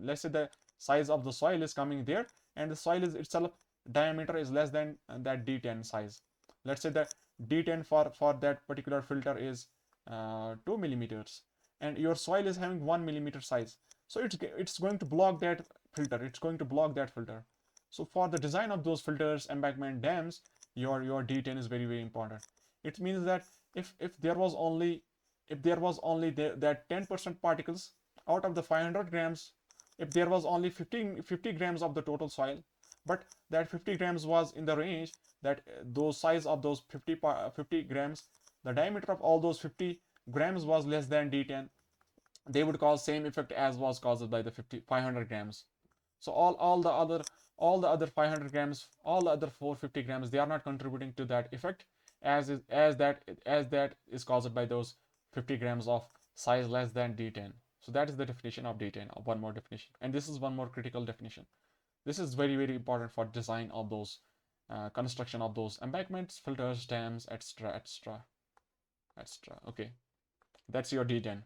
let's say the size of the soil is coming there, and the soil is itself diameter is less than that D10 size. Let's say that D10 for that particular filter is 2 millimeters, and your soil is having 1 millimeter size. So it's going to block that filter. It's going to block that filter. So for the design of those filters, embankment, dams, your D10 is very, very important. It means that if there was only that 10% particles out of the 500 grams, if there was only 50 grams of the total soil, but that 50 grams was in the range that those size of those 50 grams, the diameter of all those 50 grams was less than D10, they would cause same effect as was caused by the 500 grams. So all the other 500 grams, all the other 450 grams, they are not contributing to that effect as that is caused by those 50 grams of size less than D10. So that is the definition of D10. One more definition, and this is one more critical definition. This is very, very important for design of those construction of those embankments, filters, dams, etc., etc., etc. Okay, that's your D10.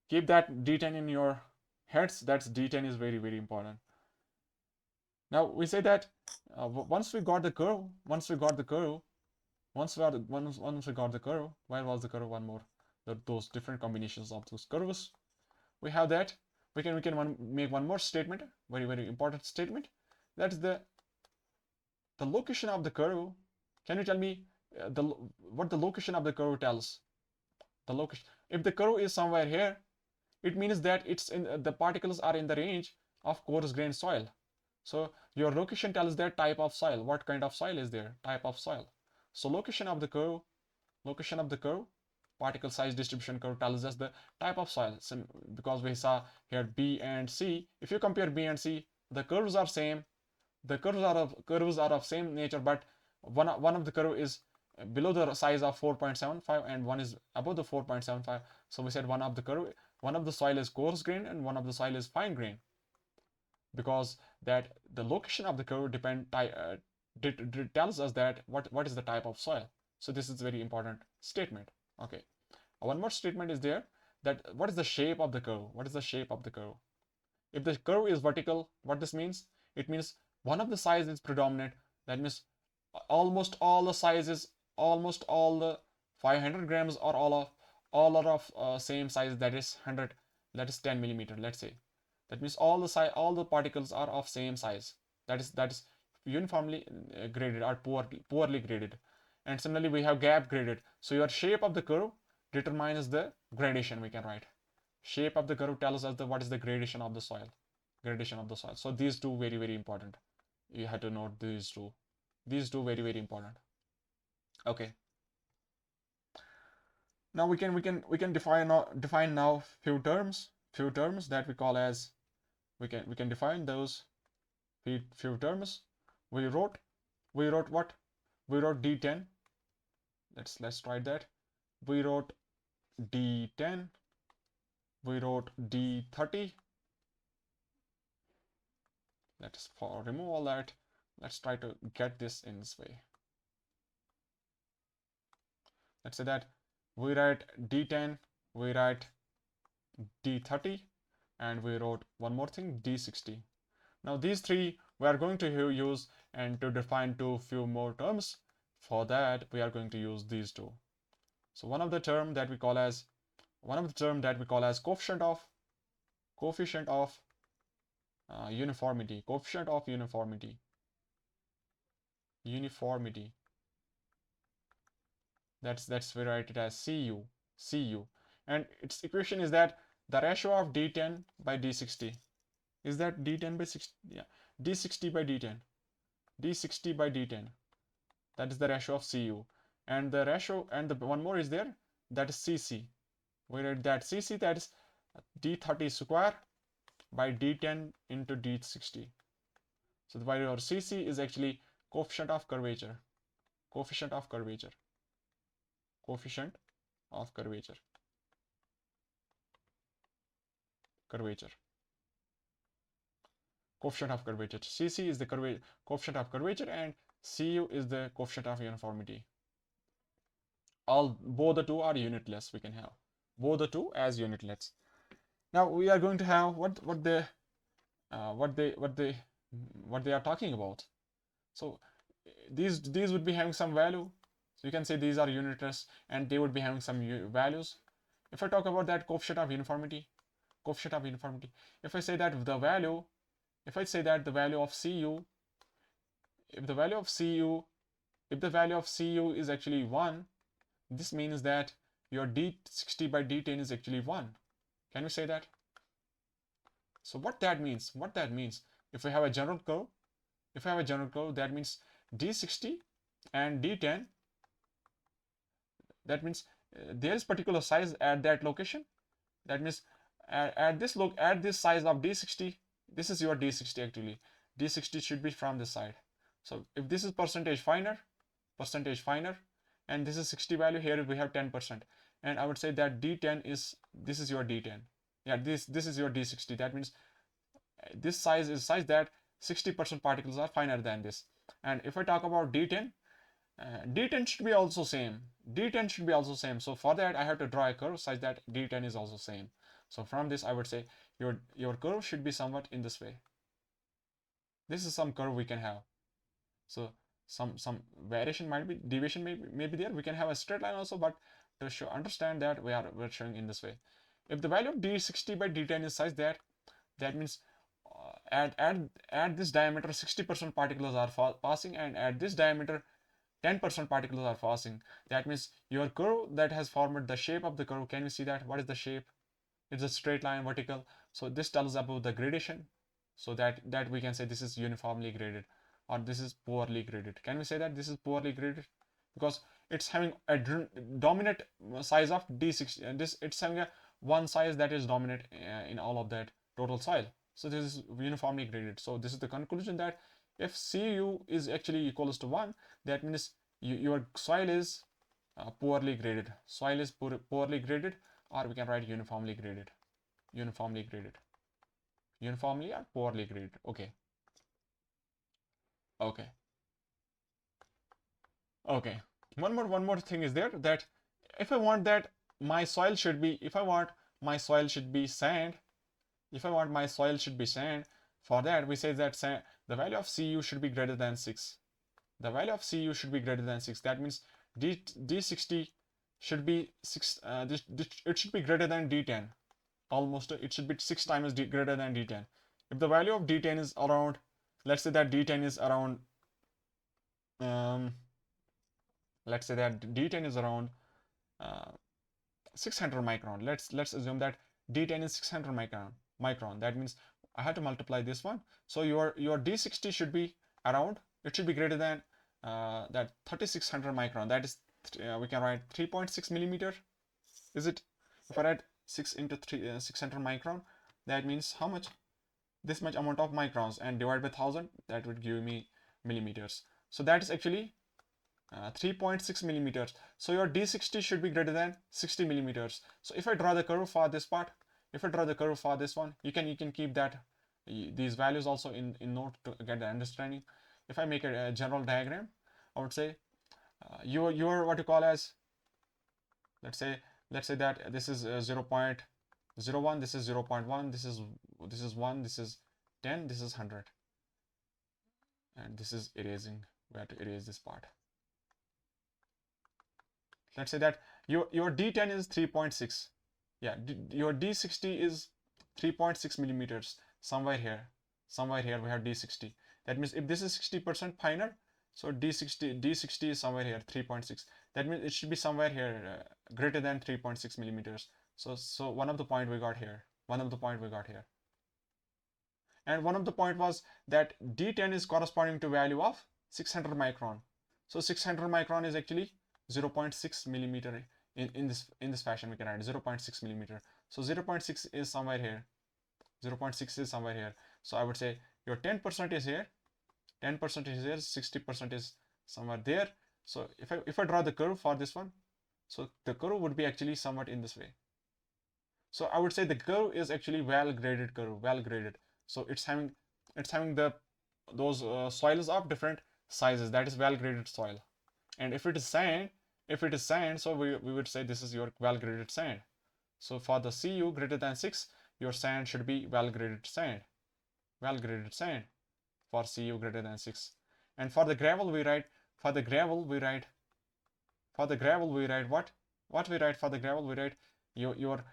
Keep that D10 in your heads. That's D10 is very, very important. Now we say that once we got the curve, once we got the curve, where was the curve? One more, those different combinations of those curves. We have that. We can make one more statement, very, very important statement. That is the location of the curve. Can you tell me what the location of the curve tells? The location. If the curve is somewhere here, it means that it's in the particles are in the range of coarse grained soil. So your location tells that type of soil. What kind of soil is there? Type of soil. So location of the curve, particle size distribution curve tells us the type of soil. So because we saw here B and C, if you compare B and C, the curves are same. The curves are of same nature, but one of the curve is below the size of 4.75 and one is above the 4.75. So we said one of the soil is coarse grain and one of the soil is fine grain, because that the location of the curve tells us that what is the type of soil. So this is a very important statement. Okay, one more statement is there, that what is the shape of the curve? What is the shape of the curve? If the curve is vertical, what this means? It means one of the size is predominant. That means almost all the sizes, almost all the 500 grams or all are of same size, that is 100, that is 10 millimeter, let's say. That means all the particles are of same size. That is uniformly graded or poorly graded. And similarly we have gap graded. So your shape of the curve determines the gradation. We can write shape of the curve tells us what is the gradation of the soil. So these two very, very important. You have to note these two very, very important. Okay, now we can define now few terms that we call as, we can define those few terms. We wrote what? We wrote D10. Let's try that. We wrote D10. We wrote D30. Let's remove all that. Let's try to get this in this way. Let's say that we write D10, we write D30, and we wrote one more thing, D60. Now these three we are going to use, and to define few more terms. For that we are going to use these two. So one of the term that we call as coefficient of uniformity. That's we write it as Cu, and its equation is that the ratio of D10 by D60 is that D10 by 60, yeah, D60 by D10, that is the ratio of Cu, and the ratio, and the one more is there, that is cc. We write that cc, that is d30 square by d10 into d60. So the value of cc is actually coefficient of curvature, coefficient of curvature, coefficient of curvature, curvature, coefficient of curvature. cc is the coefficient of curvature, and cu is the coefficient of uniformity. Both the two are unitless. We can have both the two as unitlets. Now we are going to have what they are talking about. So these would be having some value. So you can say these are unitless, and they would be having some values. If I talk about that coefficient of uniformity, coefficient of uniformity, if I say that the value, if I say that the value of cu, if the value of cu, if the value of cu is actually 1, this means that your d60 by d10 is actually 1. Can we say that? So what that means, if we have a general curve, that means d60 and d10, that means there is particular size at that location. That means at this size of d60, this is your d60 actually. d60 should be from this side. So if this is percentage finer, and this is 60 value, here we have 10%, and I would say that d10 is, this is your d10. Yeah, this is your d60. That means this size is such that 60% particles are finer than this. And if I talk about d10, d10 should be also same. So for that I have to draw a curve such that d10 is also same. So from this I would say your curve should be somewhat in this way. This is some curve we can have. So some variation might be, deviation may be there. We can have a straight line also, but to understand that we're showing in this way. If the value of d60 by d10 is such that, that means at this diameter 60% particles are passing, and at this diameter 10% particles are passing. That means your curve that has formed the shape of the curve. Can we see that? What is the shape? It's a straight line, vertical. So this tells about the gradation. So that we can say this is uniformly graded, or this is poorly graded. Can we say that this is poorly graded? Because it's having a dominant size of d60, and it's having a one size that is dominant in all of that total soil. So this is uniformly graded. So this is the conclusion, that if Cu is actually equals to 1, that means your soil is poorly graded. Soil is poorly graded, or we can write uniformly graded. Uniformly graded. Uniformly or poorly graded. Okay. Okay. Okay. One more thing is there, that if I want that my soil should be, if I want my soil should be sand, for that we say that the value of Cu should be greater than 6. The value of Cu should be greater than 6. That means d60 should be 6. It should be greater than d10. Almost it should be 6 times greater than d10. If the value of d10 is around, let's say that d10 is around let's say that d10 is around 600 micron. Let's assume that d10 is 600 micron. That means I have to multiply this one. So your d60 should be around, it should be greater than that 3600 micron. That is we can write 3.6 millimeter. Is it? If I write 6 into 600 micron, that means how much? This much amount of microns, and divide by 1000, that would give me millimeters. So that is actually 3.6 millimeters. So your d60 should be greater than 60 millimeters. So if I draw the curve for this part, if I draw the curve for this one, you can keep that these values also in note to get the understanding. If I make a general diagram, I would say your what you call as, let's say that this is 0.01, this is 0.1, this is 1, this is 10, this is 100, and this is erasing. We have to erase this part. Let's say that your d10 is 3.6. Yeah, your d60 is 3.6 millimeters. Somewhere here we have d60. That means if this is 60% finer, so d60 is somewhere here 3.6. That means it should be somewhere here greater than 3.6 millimeters. So one of the point we got here. And one of the point was that d10 is corresponding to value of 600 micron. So 600 micron is actually 0.6 millimeter. in this fashion we can write 0.6 millimeter. So 0.6 is somewhere here. 0.6 is somewhere here. So I would say your 10% is here, 10% is here, 60% is somewhere there. So if I draw the curve for this one, so the curve would be actually somewhat in this way. So I would say the curve is actually well graded curve, well graded. So it's having those soils of different sizes. That is well graded soil. And if it is sand, so we would say this is your well graded sand. So for the Cu greater than 6, your sand should be well graded sand. Well graded sand for Cu greater than 6. And for the gravel we write what? What we write for the gravel? We write your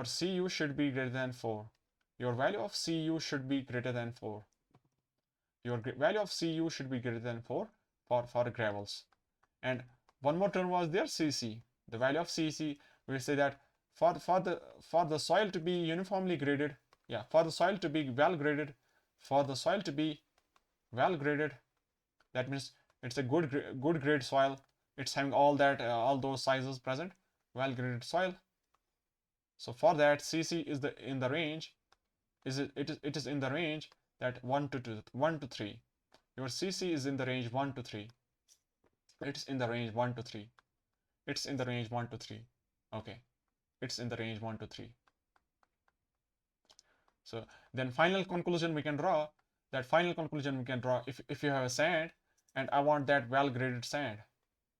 Cu should be greater than 4. Your value of Cu should be greater than 4. Your value of Cu should be greater than 4 for gravels. And one more term was there, Cc. The value of Cc, we say that for the soil to be uniformly graded, for the soil to be well graded, that means it's a good grade soil. It's having all those sizes present, well graded soil. So for that, Cc is in the range. It is in the range that 1 to 3. Your Cc is in the range 1 to 3. It's in the range 1 to 3. It's in the range 1 to 3. Okay. It's in the range 1 to 3. So then final conclusion we can draw. If you have a sand and I want that well graded sand.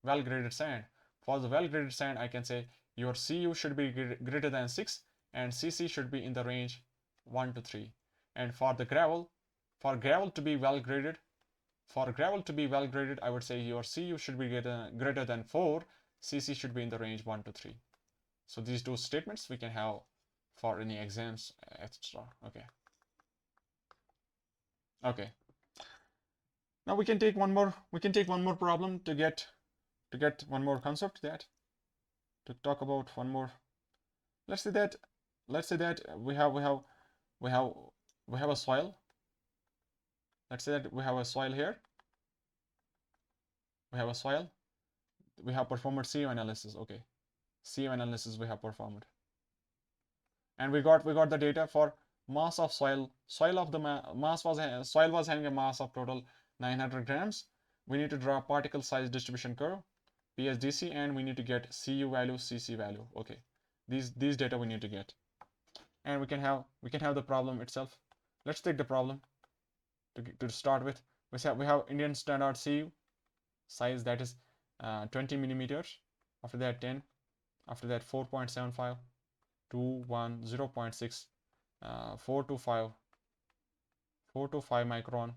For the well graded sand, I can say your Cu should be greater than 6 and Cc should be in the range 1 to 3. And for gravel to be well graded, I would say your Cu should be greater than 4, Cc should be in the range 1 to 3. So these two statements we can have for any exams, etc. Okay. Now we can take one more problem to get one more concept, that to talk about one more. Let's say that we have a soil. Let's say that we have a soil here. We have performed CU analysis. Okay, CU analysis we have performed, and we got the data for mass of soil. Soil was having a mass of total 900 grams. We need to draw particle size distribution curve, PSDC, and we need to get Cu value, Cc value. Okay, these data we need to get, and we can have the problem itself. Let's take the problem to start with. We have Indian standard Cu size, that is 20 millimeters. After that 10. After that 4.75, 2, 1, 0.6, 4 to 5 micron.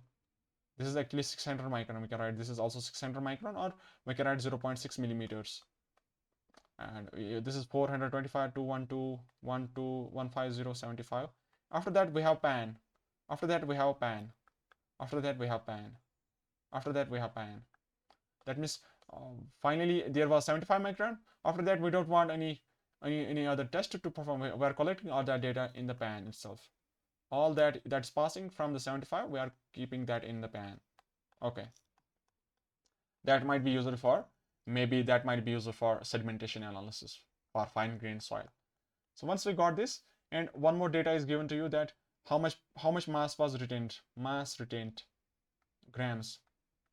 This is actually 600 micron. We can write this is also 600 micron, or we can write 0.6 millimeters. And this is 425, 212, 15075. After that we have pan. After that we have pan. That means finally there was 75 micron. After that we don't want any other test to perform. We are collecting all that data in the pan itself. All that's passing from the 75, we are keeping that in the pan. Okay, that might be useful for sedimentation analysis for fine grained soil. So once we got this, and one more data is given to you, that how much mass was retained, grams,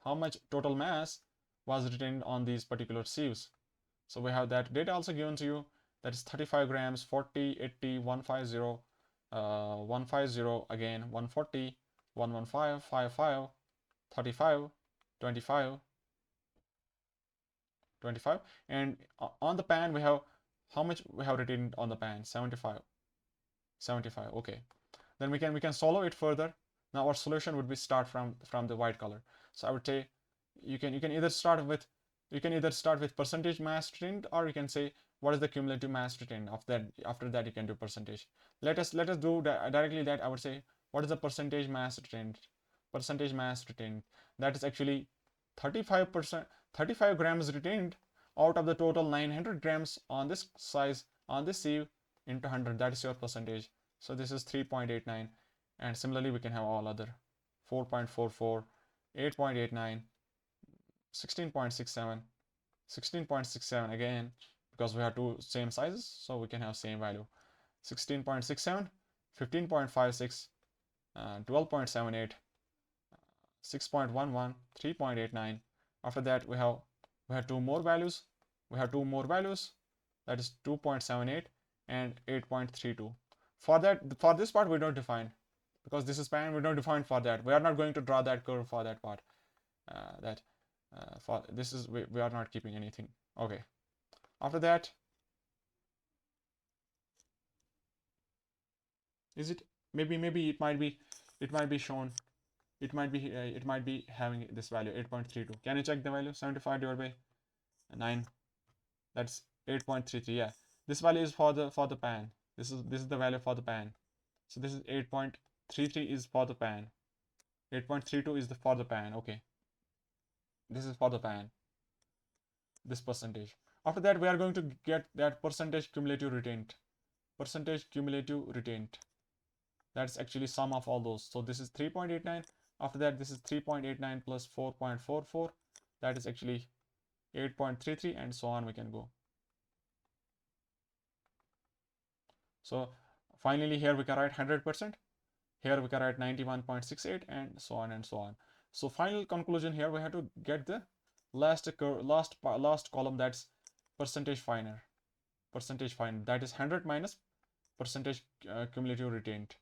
how much total mass was retained on these particular sieves. So we have that data also given to you, that is 35 grams, 40, 80, 150, 150 again, 140, 115, 55, 35, 25, and on the pan we have how much we have retained on the pan, 75. Okay, then we can solve it further. Now our solution would be start from the white color. So I would say you can either start with percentage mass retained, or you can say what is the cumulative mass retained. After that you can do percentage. Let us do directly that. I would say what is the percentage mass retained. That is actually 35%, 35 grams retained out of the total 900 grams on this size, on this sieve, into 100. That is your percentage. So this is 3.89, and similarly we can have all other 4.44, 8.89, 16.67, again because we have two same sizes, so we can have same value. 16.67, 15.56, 12.78, 6.11, 3.89. After that we have two more values. We have two more values, that is 2.78 and 8.32. For this part we don't define, because this is pan, we don't define for that. We are not going to draw that curve for that part. For this is we are not keeping anything. Okay. After that, is it maybe it might be shown, it might be having this value 8.32. Can you check the value? 75 divided by 9, that's 8.33. Yeah, this value is for the pan. This is the value for the pan. So this is 8.33 is for the pan. 8.32 is for the pan. Okay, this is for the pan, this percentage. After that we are going to get that percentage cumulative retained. That's actually sum of all those. So this is 3.89. After that this is 3.89 plus 4.44, that is actually 8.33, and so on we can go. So finally here we can write 100%, here we can write 91.68, and so on and so on. So final conclusion here, we have to get the last column, that's percentage finer, that is 100 minus percentage cumulative retained.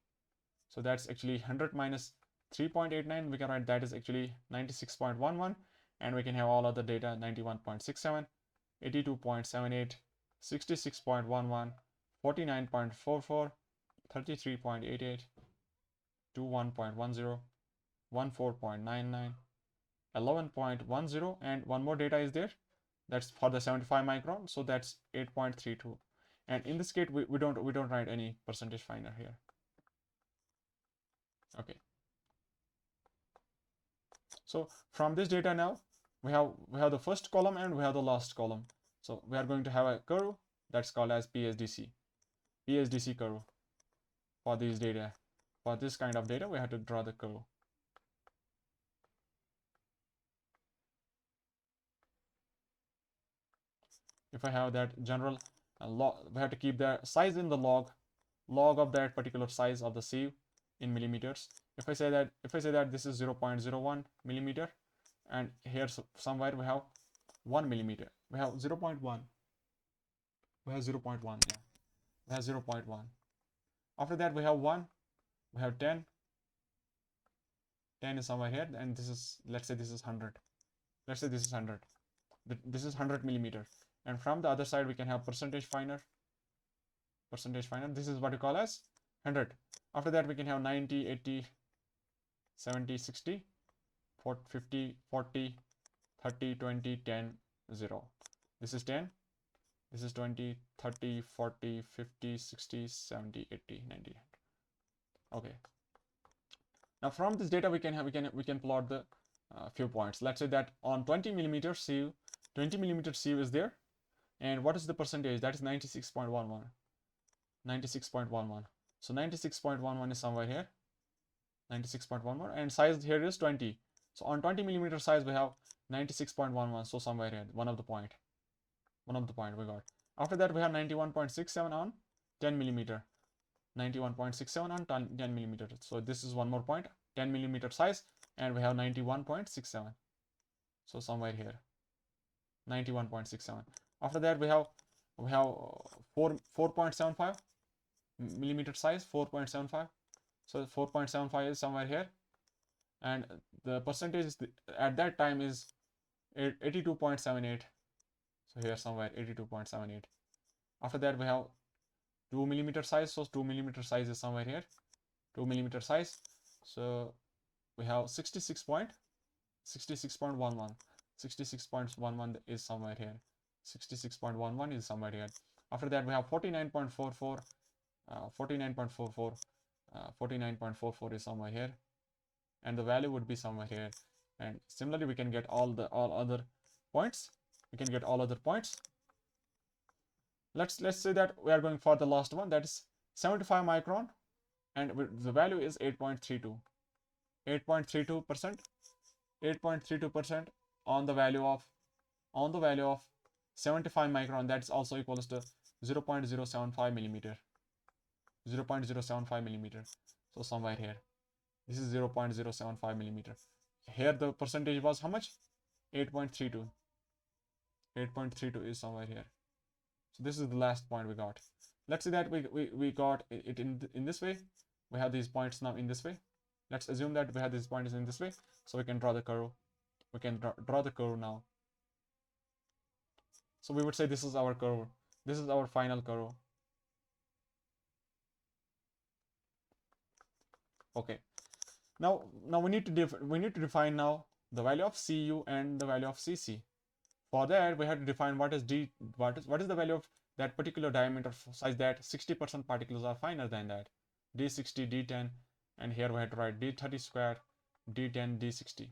So that's actually 100 minus 3.89, we can write that is actually 96.11, and we can have all other data: 91.67, 82.78, 66.11, 49.44, 33.88, 21.10, 14.99, 11.10, and one more data is there, that's for the 75 micron, so that's 8.32. And in this case we don't write any percentage finer here. Okay, so from this data now we have the first column and we have the last column. So we are going to have a curve that's called as PSDC curve for these data. For this kind of data we have to draw the curve. If I have that general we have to keep the size in the log of that particular size of the sieve in millimeters. If I say that this is 0.01 millimeter, and here somewhere we have 1 millimeter, we have 0.1, yeah, we have 0.1. After that we have 1, we have 10 is somewhere here, and this is, let's say this is 100, this is 100 millimeter. And from the other side we can have percentage finer, this is what you call as 100. After that we can have 90, 80, 70, 60, 50, 40, 30, 20, 10, 0. This is 10, this is 20, 30, 40, 50, 60, 70, 80, 90. Okay. Now from this data we can plot the few points. Let's say that on 20 millimeter sieve is there, and what is the percentage? That is 96.11. So 96.11 is somewhere here, 96.11, and size here is 20. So on 20 millimeter size we have 96.11, so somewhere here, one of the point we got. After that we have 91.67 on 10 millimeter, 91.67 on 10 millimeter. So this is one more point, 10 millimeter size, and we have 91.67. So somewhere here, 91.67. After that we have 4.75 millimeter size, 4.75. So 4.75 is somewhere here, and the percentage is at that time is 82.78. So here somewhere 82.78. After that we have 2 millimeter size, so 2 millimeter size is somewhere here, 2 millimeter size. So we have 66.11. 66.11 is somewhere here, 66.11 is somewhere here. After that we have 49.44, 49.44 is somewhere here, and the value would be somewhere here. And similarly we can get all other points. Let's say that we are going for the last one, that is 75 micron, and the value is 8.32. 8.32% on the value of 75 micron, that's also equals to 0.075 millimeter. 0.075 millimeter. So somewhere here, this is 0.075 millimeter. Here the percentage was how much? 8.32. 8.32 is somewhere here. So this is the last point we got. Let's say that we got it in this way. We have these points now in this way. Let's assume that we have these points in this way. So we can draw the curve. We can draw the curve now. So we would say this is our curve. This is our final curve. Okay. Now we need to define now the value of Cu and the value of Cc. For that, we have to define what is the value of that particular diameter such that 60% particles are finer than that. D60, D10, and here we have to write D30 square, D10, D60.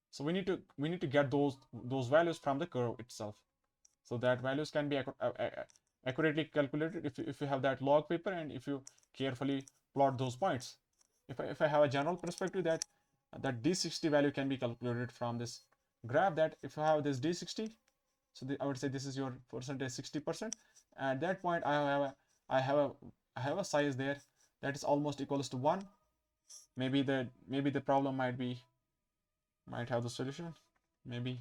So we need to get those values from the curve itself. So that values can be accurately calculated if you have that log paper and if you carefully plot those points. If I have a general perspective that D60 value can be calculated from this graph, that if you have this D60, so I would say this is your percentage 60%. At that point, I have a size there that is almost equals to 1. Maybe the problem might have the solution. Maybe.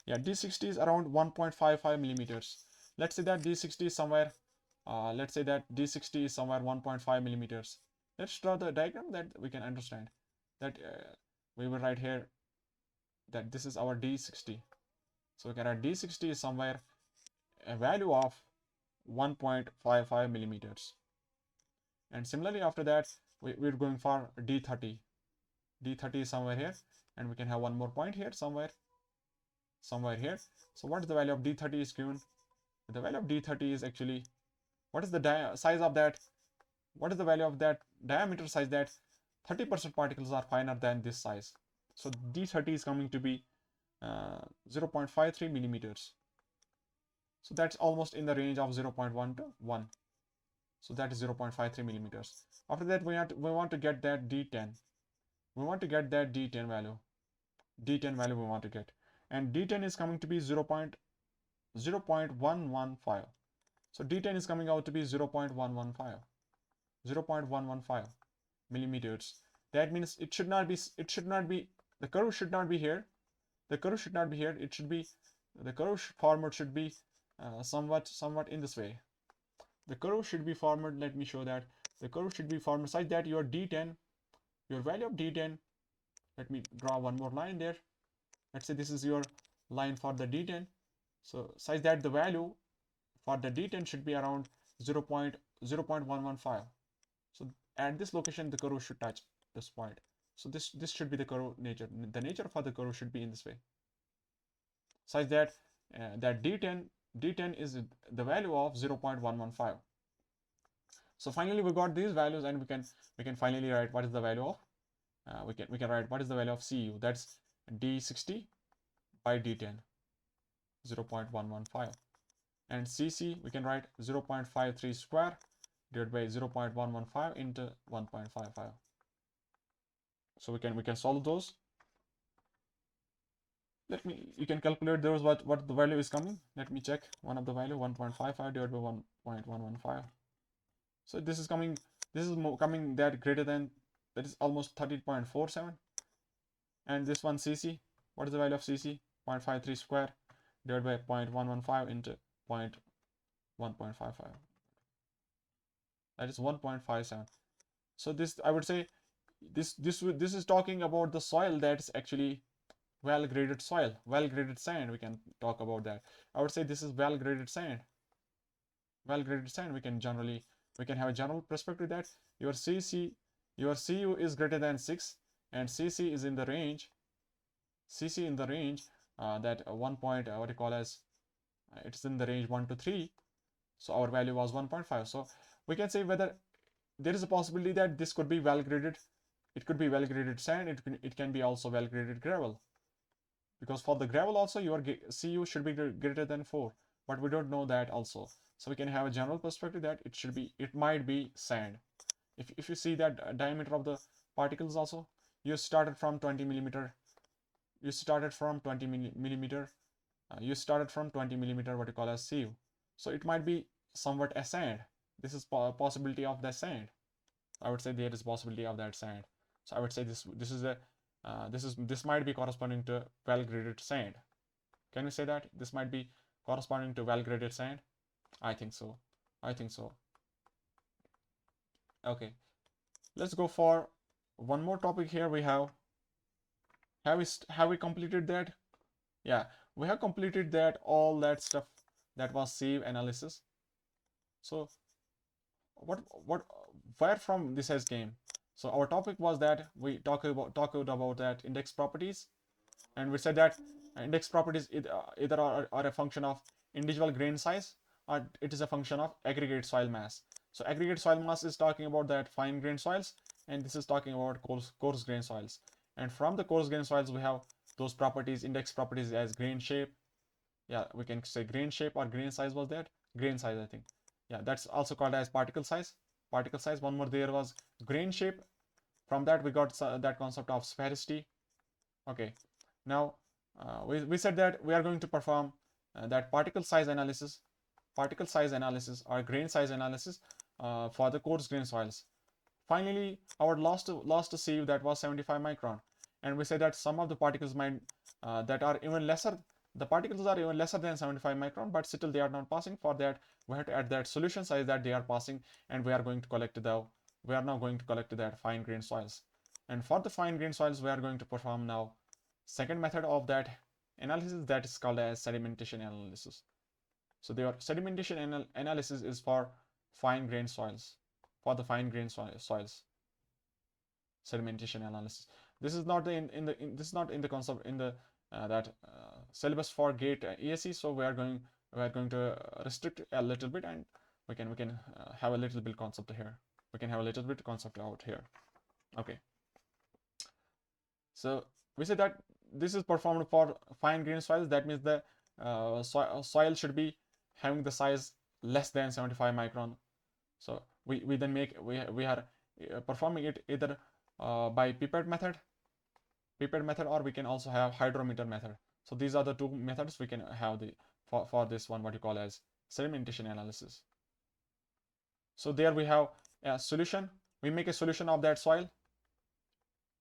Yeah, D60 is around 1.55 millimeters. Let's say that D60 is somewhere, let's say that D60 is somewhere 1.5 millimeters. Let's draw the diagram that we can understand. That we will write here that this is our D60. So we can write D60 is somewhere a value of 1.55 millimeters. And similarly after that, we're going for D30. D30 is somewhere here, and we can have one more point here somewhere here. So what is the value of D30 is given? The value of D30 is actually, what is the size of that? What is the value of that diameter size that 30% particles are finer than this size? So D30 is coming to be 0.53 millimeters. So that's almost in the range of 0.1 to 1. So that is 0.53 millimeters. After that, we want to get that D10. We want to get that D10 value. D10 value we want to get. And D10 is coming to be 0.115. So D10 is coming out to be 0.115. 0.115 millimeters. That means it should not be, the curve should not be here. The curve should not be here. It should be, the curve format should be somewhat in this way. The curve should be formed, let me show that. The curve should be formed such that your D10, your value of D10, let me draw one more line there. Let's say this is your line for the D10. So such that the value for the D10 should be around 0.115. So at this location, the curve should touch this point. So this should be the curve nature. The nature for the curve should be in this way, such that that D10 is the value of 0.115. So finally we got these values, and we can finally write what is the value of we can write what is the value of Cu. That's D60 by D10, 0.115. And Cc we can write 0.53 square divided by 0.115 into 1.55. So we can solve those. You can calculate those what the value is coming. Let me check one of the value, 1.55 divided by 1.115. So this is coming that greater than, that is almost 13.47. And this one Cc, what is the value of Cc? 0.53 square divided by 0.115 into 1.55. That is 1.57. So this, I would say, this is talking about the soil that's actually well-graded soil, well-graded sand. We can talk about that. I would say this is well-graded sand. Well-graded sand. We can have a general perspective that your Cu is greater than 6, and Cc is in the range. Cc in the range that 1 point what you call as it's in the range 1 to 3. So our value was 1.5. So we can say whether there is a possibility that this could be well-graded. It could be well-graded sand. It can be also well-graded gravel. Because for the gravel also your Cu should be greater than 4, but we don't know that also. So we can have a general perspective that it might be sand. If you see that diameter of the particles also, you started from 20 millimeter, you started from 20 millimeter, you started from 20 millimeter what you call as sieve. So it might be somewhat a sand. This is possibility of the sand. I would say there is possibility of that sand. So I would say this is a this might be corresponding to well graded sand. Can we say that this might be corresponding to well graded sand? I think so. I think so. Okay, let's go for one more topic here. We have we completed that? Yeah, we have completed that, all that stuff that was sieve analysis. So what where from this has came? So our topic was that we talked about that index properties, and we said that index properties either are a function of individual grain size, or it is a function of aggregate soil mass. So aggregate soil mass is talking about that fine grain soils, and this is talking about coarse grain soils. And from the coarse grain soils we have those properties, index properties, as grain shape. Yeah, we can say grain shape or grain size. Was that grain size? I think. Yeah, that's also called as particle size. Particle size. One more there was grain shape. From that we got that concept of sphericity. Okay, now we said that we are going to perform that particle size analysis or grain size analysis for the coarse grain soils. Finally, our last sieve, that was 75 micron, and we say that some of the particles might that are even lesser, the particles are even lesser than 75 micron, but still they are not passing. For that we have to add that solution size that they are passing, and we are now going to collect that fine grain soils. And for the fine grain soils we are going to perform now second method of that analysis, that is called as sedimentation analysis. So their sedimentation analysis is for fine grain soils, for the fine grain soils. Sedimentation analysis. This is not this is not in the concept in the that syllabus for GATE ESE. So we are going to restrict a little bit, and we can have a little bit concept here. We can have a little bit concept out here. Okay. So we say that this is performed for fine grain soils. That means the soil should be having the size less than 75 micron. So we then we are performing it either by pipette method, or we can also have hydrometer method. So these are the two methods we can have for this one, what you call as sedimentation analysis. So there we have a solution. We make a solution of that soil.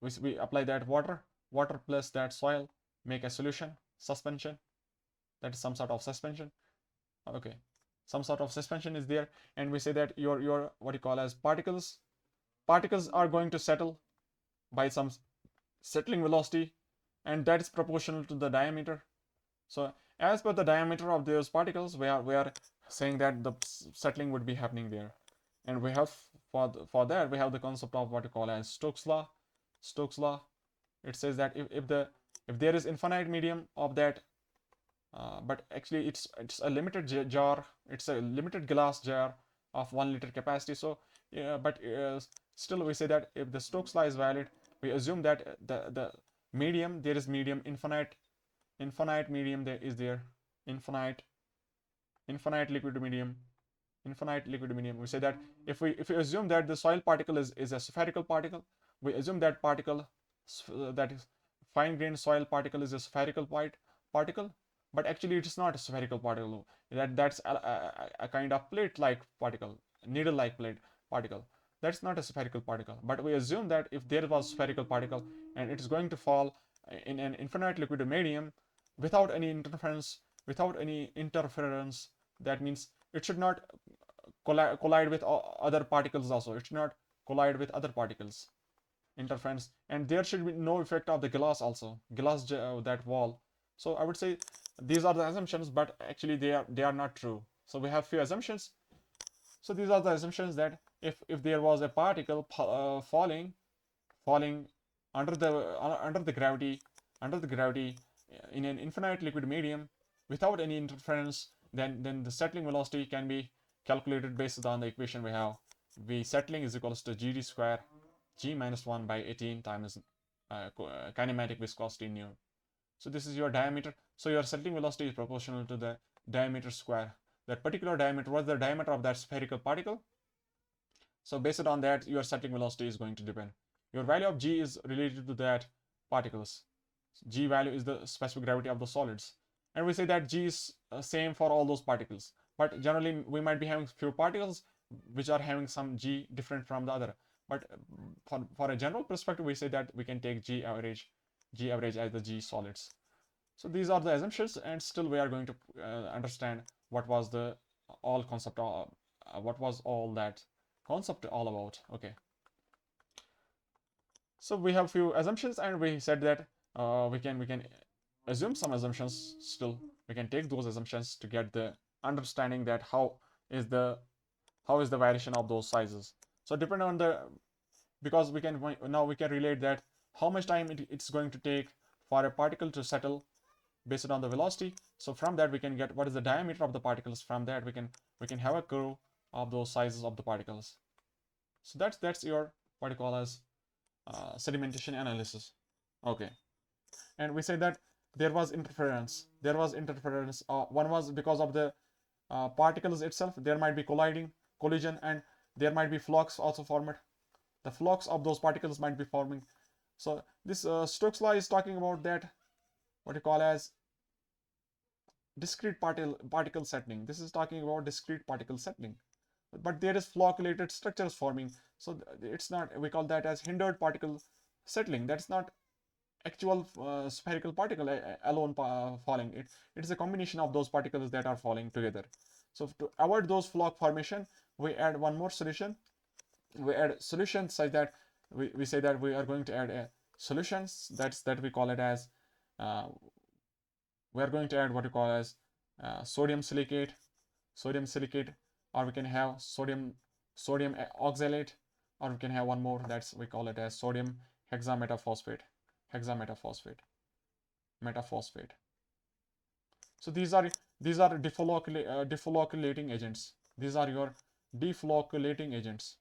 We apply that water plus that soil, make a solution, suspension. That is some sort of suspension. Okay, some sort of suspension is there, and we say that your what you call as particles are going to settle by some settling velocity, and that is proportional to the diameter. So as per the diameter of those particles, we are saying that the settling would be happening there. And we have for that we have the concept of what you call as Stokes law. It says that if there is infinite medium of that, but actually it's a limited jar, it's a limited glass jar of 1 liter capacity. So but still we say that if the Stokes law is valid, we assume that the medium, there is medium, infinite medium, there is there infinite liquid medium. We say that if we assume that the soil particle is a spherical particle, we assume that that is fine grained soil particle is a spherical particle, but actually it is not a spherical particle. That's a kind of plate like particle, needle like plate particle. That's not a spherical particle, but we assume that if there was spherical particle and it is going to fall in an infinite liquid medium without any interference, that means it should not collide with other particles also. It should not collide with other particles, interference, and there should be no effect of the glass also, that wall. So I would say these are the assumptions, but actually they are not true. So we have few assumptions. So these are the assumptions that if there was a particle falling under the gravity in an infinite liquid medium without any interference, then the settling velocity can be calculated based on the equation we have. V settling is equals to GD square G minus 1 by 18 times kinematic viscosity in Newton. So this is your diameter. So your settling velocity is proportional to the diameter square. That particular diameter was the diameter of that spherical particle. So based on that, your settling velocity is going to depend. Your value of G is related to that particles. G value is the specific gravity of the solids. And we say that G is same for all those particles. But generally, we might be having few particles which are having some G different from the other. But for a general perspective, we say that we can take G average as the G solids. So these are the assumptions, and still we are going to understand what was the all concept, what was all that concept all about. Okay. So we have few assumptions, and we said that we can assume some assumptions. Still, we can take those assumptions to get the understanding that is the how is the variation of those sizes. So depending on the, because we can now we can relate that how much time it's going to take for a particle to settle based on the velocity. So from that we can get what is the diameter of the particles. From that we can have a curve of those sizes of the particles. So that's your what you call as sedimentation analysis. Okay. And we say that there was interference. One was because of the particles itself. There might be collision, and there might be flux also formed. The flux of those particles might be forming. So this Stokes law is talking about that what you call as discrete particle settling. This is talking about discrete particle settling. But there is flock-related structures forming. So it's not, we call that as hindered particle settling. That's not actual spherical particle alone falling. It is a combination of those particles that are falling together. So to avoid those flock formation, we add one more solution. We add solutions such that we say that we are going to add solutions that we call it as uh, we are going to add what we call as sodium silicate, or we can have sodium oxalate, or we can have one more, that's we call it as sodium hexametaphosphate. Metaphosphate. So these are deflocculating agents. These are your deflocculating agents.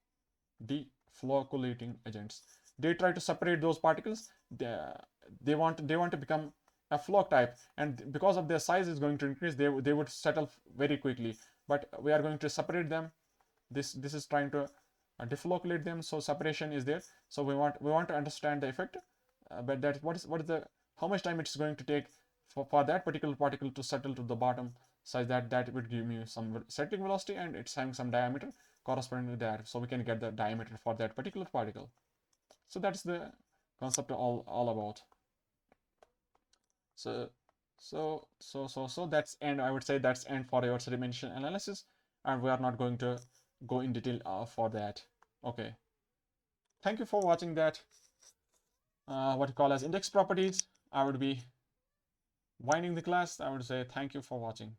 They try to separate those particles. They want to become a flock type, and because of their size is going to increase, they would settle very quickly. But we are going to separate them. This is trying to deflocculate them, so separation is there. So we want to understand the effect, but that what is the how much time it's going to take for that particular particle to settle to the bottom, such that would give me some settling velocity, and it's having some diameter corresponding to that, so we can get the diameter for that particular particle. So that's the concept all about. So that's end. I would say that's end for your sedimentation analysis, and we are not going to go in detail for that. Okay. Thank you for watching that. What you call as index properties. I would be winding the class. I would say thank you for watching.